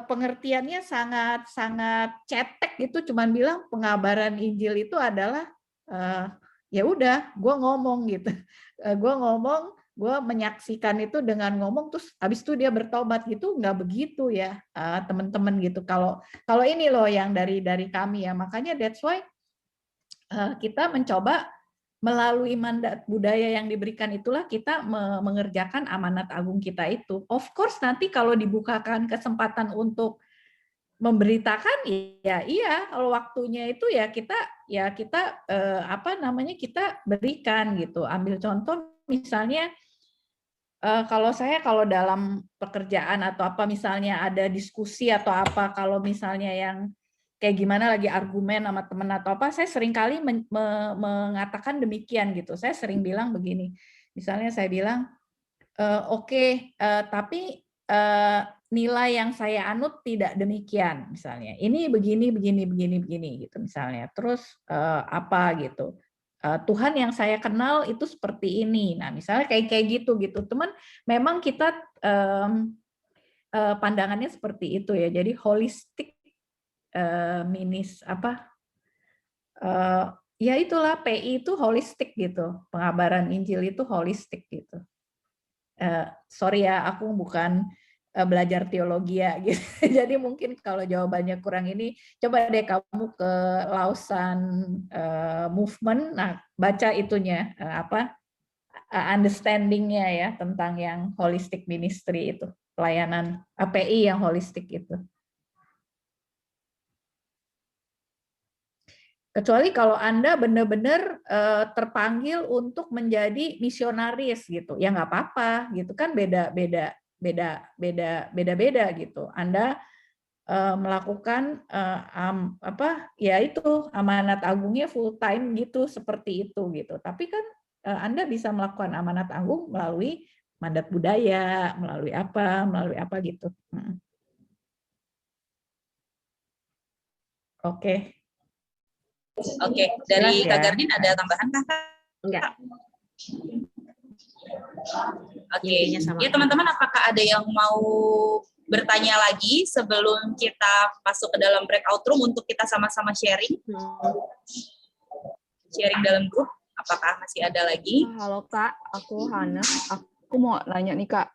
pengertiannya sangat cetek gitu, cuman bilang pengabaran Injil itu adalah ya udah gue ngomong gitu, gue menyaksikan itu dengan ngomong terus habis itu dia bertobat gitu, nggak begitu ya teman-teman gitu. Kalau ini loh yang dari kami ya, makanya that's why kita mencoba melalui mandat budaya yang diberikan itulah kita mengerjakan amanat agung kita itu. Of course nanti kalau dibukakan kesempatan untuk memberitakan ya iya, kalau waktunya itu ya kita kita berikan gitu. Ambil contoh misalnya kalau dalam pekerjaan atau apa misalnya ada diskusi atau apa, kalau misalnya yang kayak gimana lagi argumen sama teman atau apa, saya seringkali mengatakan demikian gitu. Saya sering bilang begini, misalnya saya bilang, oke, tapi nilai yang saya anut tidak demikian, misalnya. Ini begini gitu misalnya. Terus apa gitu. Tuhan yang saya kenal itu seperti ini. Nah, misalnya kayak gitu. Teman, memang kita pandangannya seperti itu ya. Jadi holistik ya itulah PI itu holistik gitu. Pengabaran Injil itu holistik gitu. Sorry ya, aku bukan belajar teologi ya gitu. Jadi mungkin kalau jawabannya kurang ini, coba deh kamu ke Lausan Movement, nah baca itunya understanding-nya ya tentang yang holistic ministry itu, pelayanan API yang holistik itu. Kecuali kalau Anda benar-benar terpanggil untuk menjadi misionaris gitu, ya nggak apa-apa gitu kan, beda-beda gitu. Anda melakukan ya itu amanat agungnya full time gitu, seperti itu gitu. Tapi kan Anda bisa melakukan amanat agung melalui mandat budaya, melalui apa gitu. Oke. Oke, dari Jelas Kak ya? Gardin ada tambahan Kak? Enggak. Oke, Intinya sama. ya teman-teman, apakah ada yang mau bertanya lagi sebelum kita masuk ke dalam breakout room untuk kita sama-sama sharing? Sharing dalam grup, apakah masih ada lagi? Halo Kak, aku Hana. Aku mau nanya nih Kak,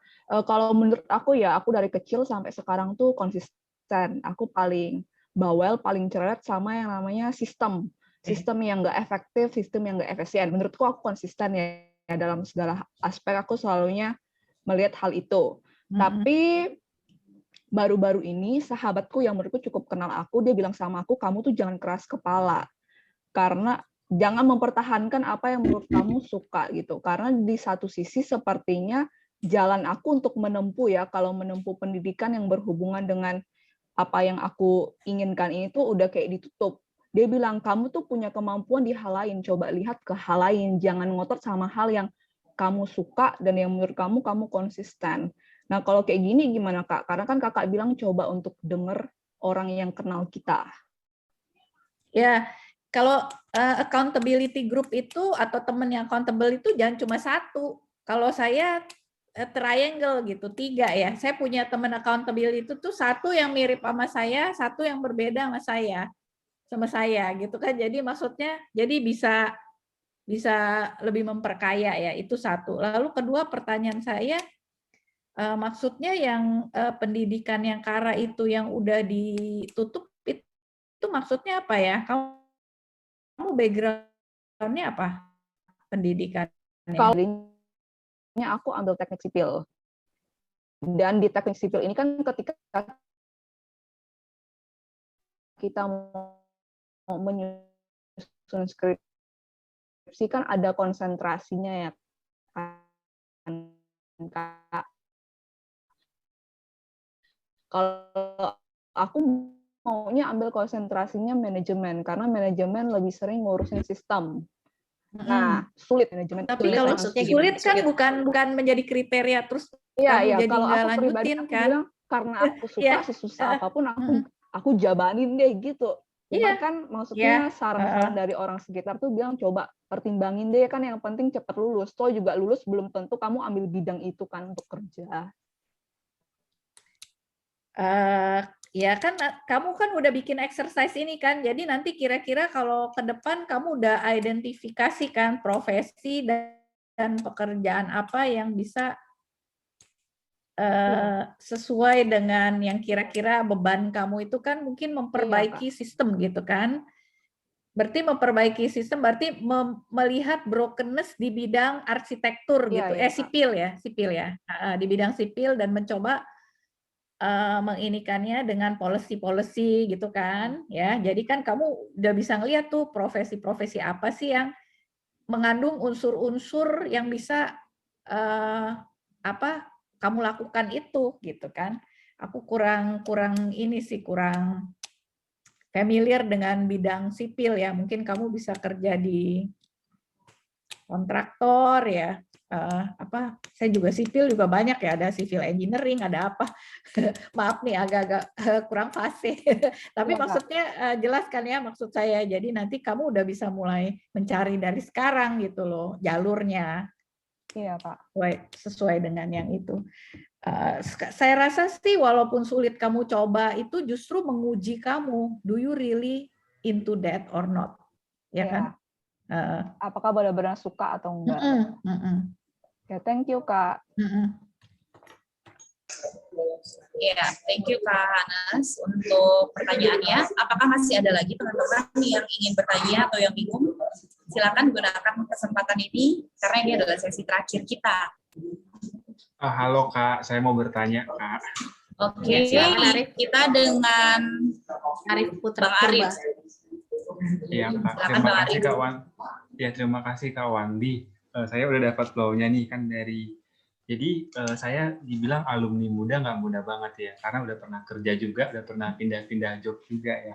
kalau menurut aku ya, aku dari kecil sampai sekarang tuh konsisten. Aku paling bawel, paling cerewet sama yang namanya sistem yang nggak efektif, sistem yang nggak efisien. Menurutku aku konsisten ya dalam segala aspek, aku selalunya melihat hal itu. Tapi baru-baru ini sahabatku yang menurutku cukup kenal aku, dia bilang sama aku, kamu tuh jangan keras kepala, karena jangan mempertahankan apa yang menurut kamu suka gitu. Karena di satu sisi sepertinya jalan aku untuk menempuh ya, kalau menempuh pendidikan yang berhubungan dengan apa yang aku inginkan ini tuh udah kayak ditutup. Dia bilang, kamu tuh punya kemampuan di hal lain, coba lihat ke hal lain, jangan ngotot sama hal yang kamu suka dan yang menurut kamu konsisten. Nah, kalau kayak gini gimana Kak? Karena kan Kakak bilang coba untuk denger orang yang kenal kita. Ya, kalau accountability group itu atau teman yang accountable itu jangan cuma satu. Kalau saya triangle gitu, 3 ya. Saya punya teman accountability itu tuh satu yang mirip sama saya, satu yang berbeda sama saya gitu kan. Jadi maksudnya jadi bisa lebih memperkaya ya, itu satu. Lalu kedua, pertanyaan saya maksudnya yang pendidikan yang Kara itu yang udah ditutup itu maksudnya apa ya? Kamu background-nya apa? Pendidikannya? Kalau aku ambil teknik sipil. Dan di teknik sipil ini kan ketika kita mau menyusun skripsi kan ada konsentrasinya ya kan. Kalau aku maunya ambil konsentrasinya manajemen, karena manajemen lebih sering ngurusin sistem. Nah, sulit manajemen. Tapi Sulit kalau maksudnya sulit gimana? kan Sulit. bukan menjadi kriteria terus Iya, kamu iya. jadi Kalau nggak aku pribadi lanjutin aku kan? bilang karena aku suka Iya. sesusah apapun aku jabanin deh gitu. Cuman Iya. kan maksudnya saran-saran dari orang sekitar tuh bilang coba pertimbangin deh, kan yang penting cepat lulus. Toh juga lulus belum tentu kamu ambil bidang itu kan untuk kerja. Ya kan kamu kan udah bikin exercise ini kan, jadi nanti kira-kira kalau ke depan kamu udah identifikasi kan profesi dan pekerjaan apa yang bisa sesuai dengan yang kira-kira beban kamu itu kan, mungkin memperbaiki sistem gitu kan. Berarti memperbaiki sistem berarti melihat brokenness di bidang arsitektur gitu, sipil ya, di bidang sipil dan mencoba menginikannya dengan policy gitu kan ya. Jadi kan kamu udah bisa ngeliat tuh profesi-profesi apa sih yang mengandung unsur-unsur yang bisa kamu lakukan itu gitu kan. Aku kurang ini sih, kurang familiar dengan bidang sipil ya. Mungkin kamu bisa kerja di kontraktor ya. Saya juga sipil juga banyak ya, ada civil engineering, ada apa. Maaf nih agak-agak kurang fasih. Tapi maksudnya jelas kan ya maksud saya. Jadi nanti kamu udah bisa mulai mencari dari sekarang gitu loh jalurnya. Iya, Pak. Sesuai dengan yang itu. Saya rasa sih walaupun sulit kamu coba itu justru menguji kamu. Do you really into that or not? Ya kan? Apakah benar-benar suka atau enggak? Ya, thank you, Kak. Ya, thank you Kak Hanas untuk pertanyaannya. Apakah masih ada lagi teman-teman yang ingin bertanya atau yang bingung? Silakan gunakan kesempatan ini karena ini adalah sesi terakhir kita. Halo Kak, saya mau bertanya Kak. Oke, kita dengan Arif Putra. Bang Arif. Iya Kak, terima kasih Kak Wan. Ya terima kasih Kak Wandi. Saya udah dapat flow-nya nih kan dari. Jadi saya dibilang alumni muda nggak muda banget ya, karena udah pernah kerja juga, udah pernah pindah-pindah job juga ya.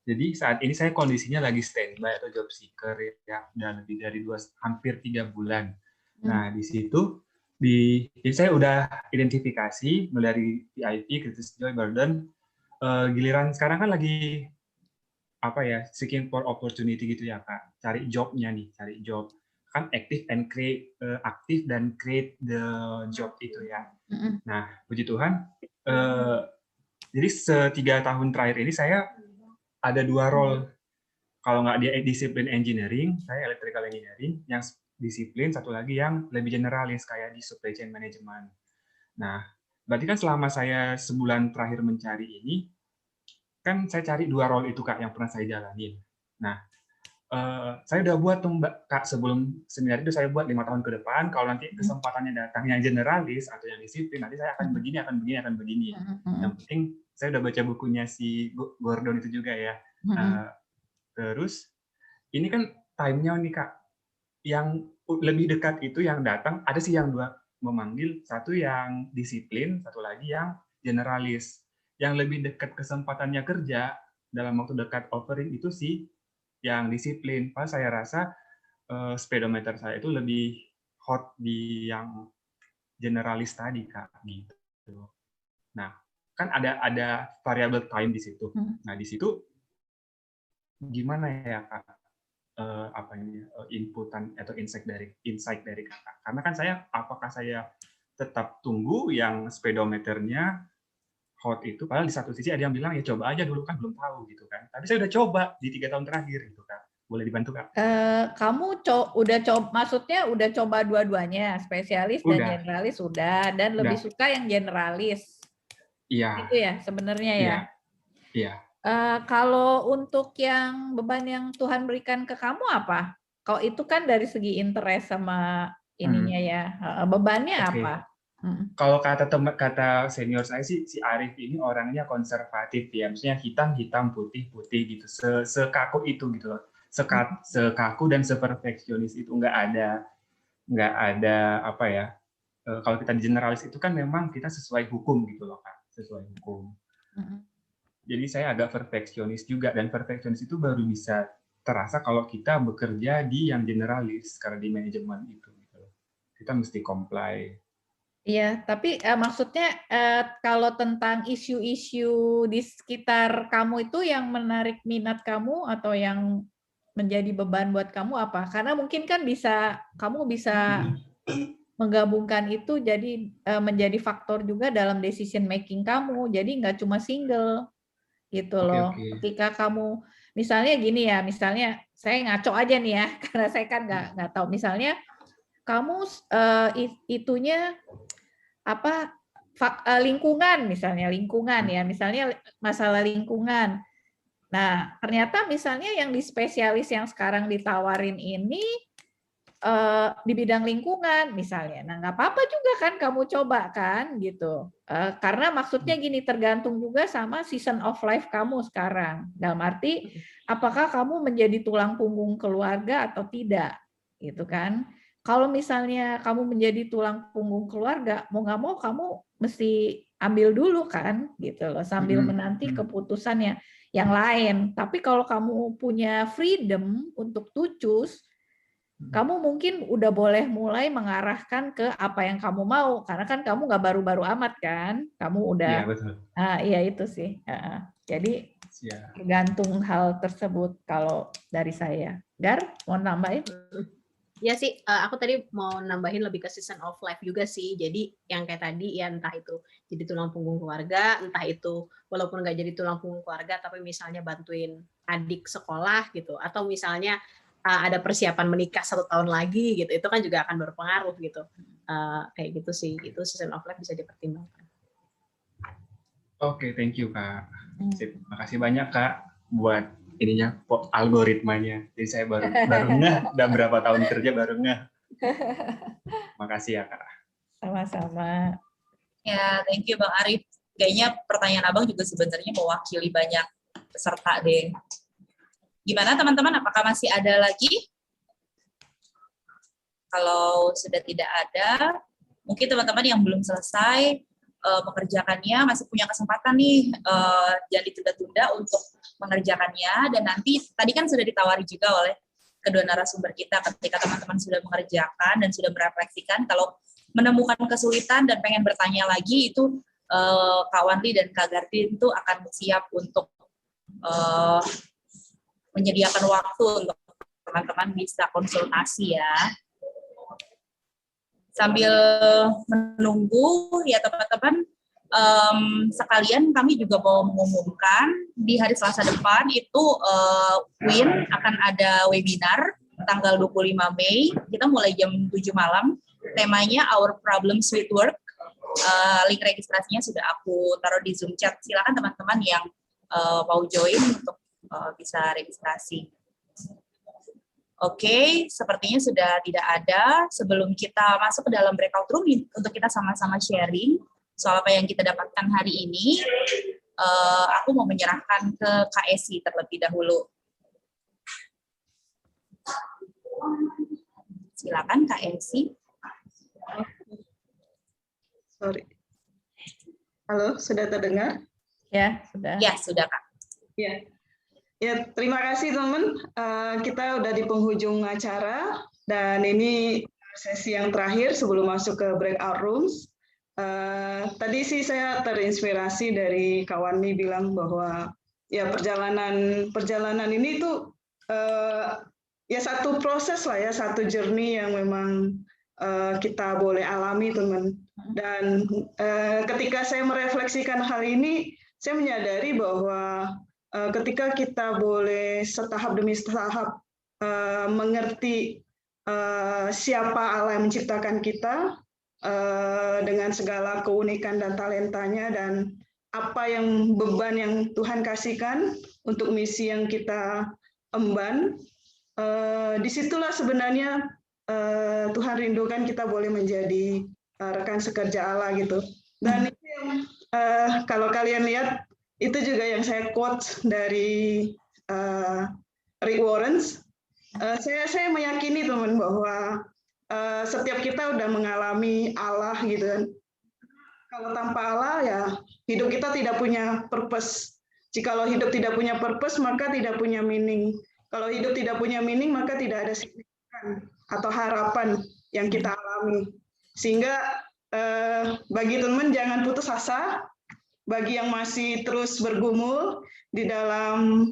Jadi saat ini saya kondisinya lagi standby atau job seeker ya, udah lebih dari hampir 3 bulan. Nah di situ jadi saya udah identifikasi mulai dari PIP, Crisis Joy Burden. Giliran sekarang kan lagi seeking for opportunity gitu ya Kak, cari jobnya nih, cari job kan active and create aktif dan create the job itu ya. Nah puji Tuhan, jadi 3 tahun terakhir ini saya ada 2 role. Kalau nggak di disiplin engineering, saya electrical engineering, yang disiplin satu lagi yang lebih generalis kayak di supply chain management. Nah berarti kan selama saya sebulan terakhir mencari ini, kan saya cari 2 role itu Kak yang pernah saya jalanin. Nah, saya udah buat tuh Mbak Kak, sebelum seminar itu saya buat 5 tahun ke depan, kalau nanti kesempatannya datang yang generalis atau yang disiplin, nanti saya akan begini. Yang penting saya udah baca bukunya si Gordon itu juga ya. Terus ini kan time-nya nih Kak, yang lebih dekat itu yang datang, ada sih yang 2 memanggil, satu yang disiplin, satu lagi yang generalis. Yang lebih dekat kesempatannya kerja dalam waktu dekat offering itu sih yang disiplin. Pas saya rasa speedometer saya itu lebih hot di yang generalis tadi Kak gitu. Nah, kan ada variable time di situ. Nah, di situ gimana ya Kak inputan atau insight dari Kakak? Karena kan apakah saya tetap tunggu yang speedometernya hot itu, padahal di satu sisi ada yang bilang ya coba aja dulu kan belum tahu gitu kan. Tapi saya udah coba di 3 tahun terakhir gitu Kak. Boleh dibantu Kak? Kamu maksudnya udah coba dua-duanya, spesialis dan generalis sudah, dan lebih suka yang generalis. Iya. Itu ya sebenarnya ya. Iya. Kalau untuk yang beban yang Tuhan berikan ke kamu apa? Kalau itu kan dari segi interest sama ininya ya. Bebannya apa? Kalau kata senior saya sih, si Arif ini orangnya konservatif ya, maksudnya hitam putih gitu, sekaku itu gitu loh, sekaku dan seperfeksionis itu nggak ada apa ya. Kalau kita di generalis itu kan memang kita sesuai hukum gitu loh Kak, sesuai hukum. Jadi saya agak perfeksionis juga, dan perfeksionis itu baru bisa terasa kalau kita bekerja di yang generalis, karena di manajemen itu. Gitu. Kita mesti comply. Iya, tapi maksudnya kalau tentang isu-isu di sekitar kamu itu yang menarik minat kamu atau yang menjadi beban buat kamu apa? Karena mungkin kan kamu bisa menggabungkan itu jadi menjadi faktor juga dalam decision making kamu. Jadi nggak cuma single gitu loh. Ketika kamu misalnya gini ya, misalnya saya ngaco aja nih ya, karena saya kan nggak tahu. Misalnya kamu itunya apa lingkungan misalnya masalah lingkungan. Nah ternyata misalnya yang di spesialis yang sekarang ditawarin ini di bidang lingkungan misalnya. Nah nggak apa-apa juga kan kamu coba kan gitu. Karena maksudnya gini tergantung juga sama season of life kamu sekarang. Dalam arti apakah kamu menjadi tulang punggung keluarga atau tidak gitu kan. Kalau misalnya kamu menjadi tulang punggung keluarga, mau nggak mau kamu mesti ambil dulu kan, gitu loh, sambil menanti keputusannya yang lain. Tapi kalau kamu punya freedom untuk to choose, kamu mungkin udah boleh mulai mengarahkan ke apa yang kamu mau, karena kan kamu nggak baru-baru amat kan, kamu udah. Iya betul. Iya itu sih. Jadi tergantung hal tersebut kalau dari saya. Gar, mau nambahin? Ya sih, aku tadi mau nambahin lebih ke season of life juga sih. Jadi yang kayak tadi ya entah itu jadi tulang punggung keluarga, entah itu walaupun nggak jadi tulang punggung keluarga, tapi misalnya bantuin adik sekolah gitu, atau misalnya ada persiapan menikah 1 tahun lagi gitu, itu kan juga akan berpengaruh gitu. Kayak gitu sih, itu season of life bisa dipertimbangkan. Oke, thank you Kak. Sip. Makasih banyak Kak buat ininya algoritmanya. Jadi saya baru ngeh, udah berapa tahun kerja baru ngeh. Makasih ya Kak. Sama-sama. Ya, thank you Bang Arif. Kayaknya pertanyaan Abang juga sebenarnya mewakili banyak peserta deh. Gimana teman-teman, apakah masih ada lagi? Kalau sudah tidak ada, mungkin teman-teman yang belum selesai mengerjakannya masih punya kesempatan nih, jangan ditunda-tunda untuk mengerjakannya. Dan nanti tadi kan sudah ditawari juga oleh kedua narasumber kita, ketika teman-teman sudah mengerjakan dan sudah merefleksikan, kalau menemukan kesulitan dan pengen bertanya lagi, itu Kak Wanli dan Kak Gardin itu akan siap untuk menyediakan waktu untuk teman-teman bisa konsultasi ya. Sambil menunggu ya teman-teman, sekalian kami juga mau mengumumkan di hari Selasa depan itu WIN akan ada webinar tanggal 25 Mei, kita mulai jam 7 malam, temanya Our Problems with Work. Link registrasinya sudah aku taruh di Zoom chat, silakan teman-teman yang mau join untuk bisa registrasi. Oke, sepertinya sudah tidak ada. Sebelum kita masuk ke dalam breakout room untuk kita sama-sama sharing soal apa yang kita dapatkan hari ini, aku mau menyerahkan ke Kak Esi terlebih dahulu. Silakan Kak Esi. Sorry. Halo, sudah terdengar? Ya, sudah. Ya, sudah Kak. Ya. Ya, terima kasih teman. Kita udah di penghujung acara dan ini sesi yang terakhir sebelum masuk ke breakout rooms. Tadi sih saya terinspirasi dari Kak Wanli bilang bahwa ya perjalanan ini tuh ya satu proses lah ya, satu journey yang memang kita boleh alami teman. Dan ketika saya merefleksikan hal ini, saya menyadari bahwa ketika kita boleh setahap demi setahap mengerti siapa Allah yang menciptakan kita dengan segala keunikan dan talentanya dan apa yang beban yang Tuhan kasihkan untuk misi yang kita emban, disitulah sebenarnya Tuhan rindukan kita boleh menjadi rekan sekerja Allah gitu. Dan itu yang kalau kalian lihat, itu juga yang saya quote dari Rick Warren. Saya meyakini teman bahwa setiap kita udah mengalami Allah gitu kan. Kalau tanpa Allah ya hidup kita tidak punya purpose. Jikalau hidup tidak punya purpose, maka tidak punya meaning. Kalau hidup tidak punya meaning, maka tidak ada signifikan atau harapan yang kita alami. Sehingga bagi teman-teman jangan putus asa, bagi yang masih terus bergumul di dalam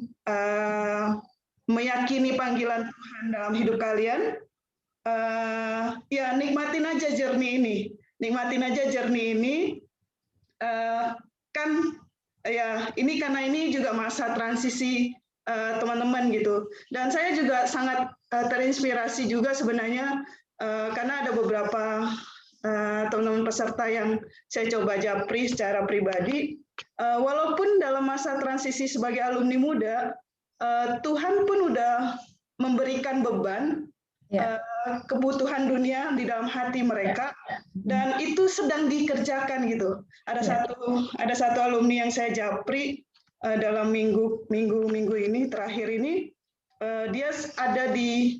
meyakini panggilan Tuhan dalam hidup kalian, ya nikmatin aja journey ini. Nikmatin aja journey ini, kan ya ini karena ini juga masa transisi teman-teman gitu. Dan saya juga sangat terinspirasi juga sebenarnya karena ada beberapa teman-teman peserta yang saya coba japri secara pribadi. Walaupun dalam masa transisi sebagai alumni muda, Tuhan pun udah memberikan beban kebutuhan dunia di dalam hati mereka, dan itu sedang dikerjakan gitu. Ada satu alumni yang saya japri dalam minggu ini terakhir ini, dia ada di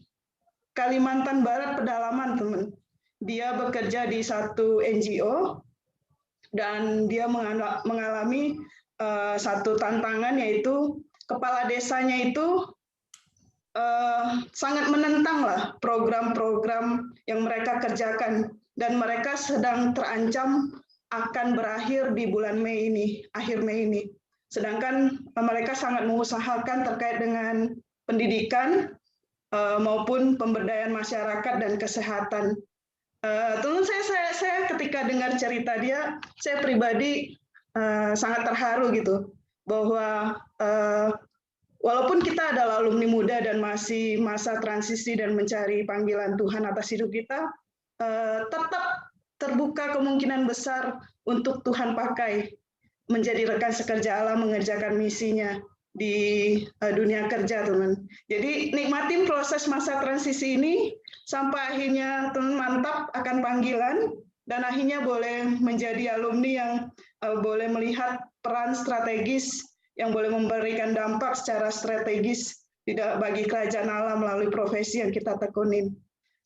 Kalimantan Barat pedalaman, teman. Dia bekerja di satu NGO dan dia mengalami satu tantangan, yaitu kepala desanya itu sangat menentang lah program-program yang mereka kerjakan, dan mereka sedang terancam akan berakhir di bulan Mei ini, akhir Mei ini. Sedangkan mereka sangat mengusahakan terkait dengan pendidikan maupun pemberdayaan masyarakat dan kesehatan. Teman saya ketika dengar cerita dia, saya pribadi sangat terharu gitu, bahwa walaupun kita adalah alumni muda dan masih masa transisi dan mencari panggilan Tuhan atas hidup kita, tetap terbuka kemungkinan besar untuk Tuhan pakai menjadi rekan sekerja Allah mengerjakan misinya di dunia kerja, teman. Jadi nikmatin proses masa transisi ini sampai akhirnya teman mantap akan panggilan, dan akhirnya boleh menjadi alumni yang boleh melihat peran strategis yang boleh memberikan dampak secara strategis bagi kerajaan Allah melalui profesi yang kita tekunin.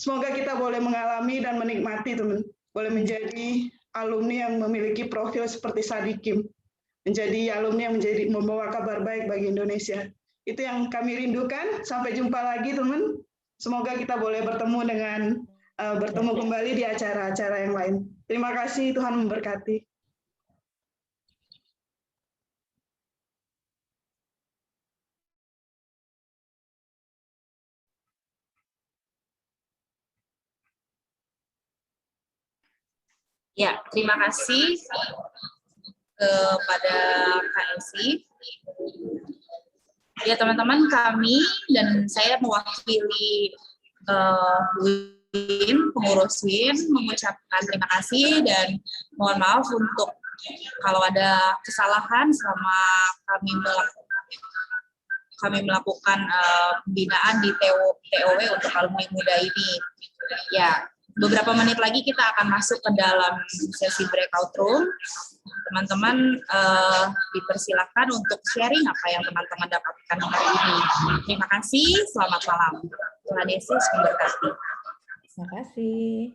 Semoga kita boleh mengalami dan menikmati, teman, boleh menjadi alumni yang memiliki profil seperti Sadikim, menjadi alumni yang membawa kabar baik bagi Indonesia. Itu yang kami rindukan. Sampai jumpa lagi, teman. Semoga kita boleh bertemu kembali di acara-acara yang lain. Terima kasih, Tuhan memberkati. Ya, terima kasih kepada Kak Esi. Ya, teman-teman, kami dan saya mewakili WIN, pengurus WIN, mengucapkan terima kasih dan mohon maaf untuk kalau ada kesalahan selama kami melakukan pembinaan di TOW untuk alumni muda ini. Ya, beberapa menit lagi kita akan masuk ke dalam sesi breakout room. Teman-teman dipersilakan untuk sharing apa yang teman-teman dapatkan hari ini. Terima kasih, selamat malam. Tuhan Yesus memberkati. Terima kasih.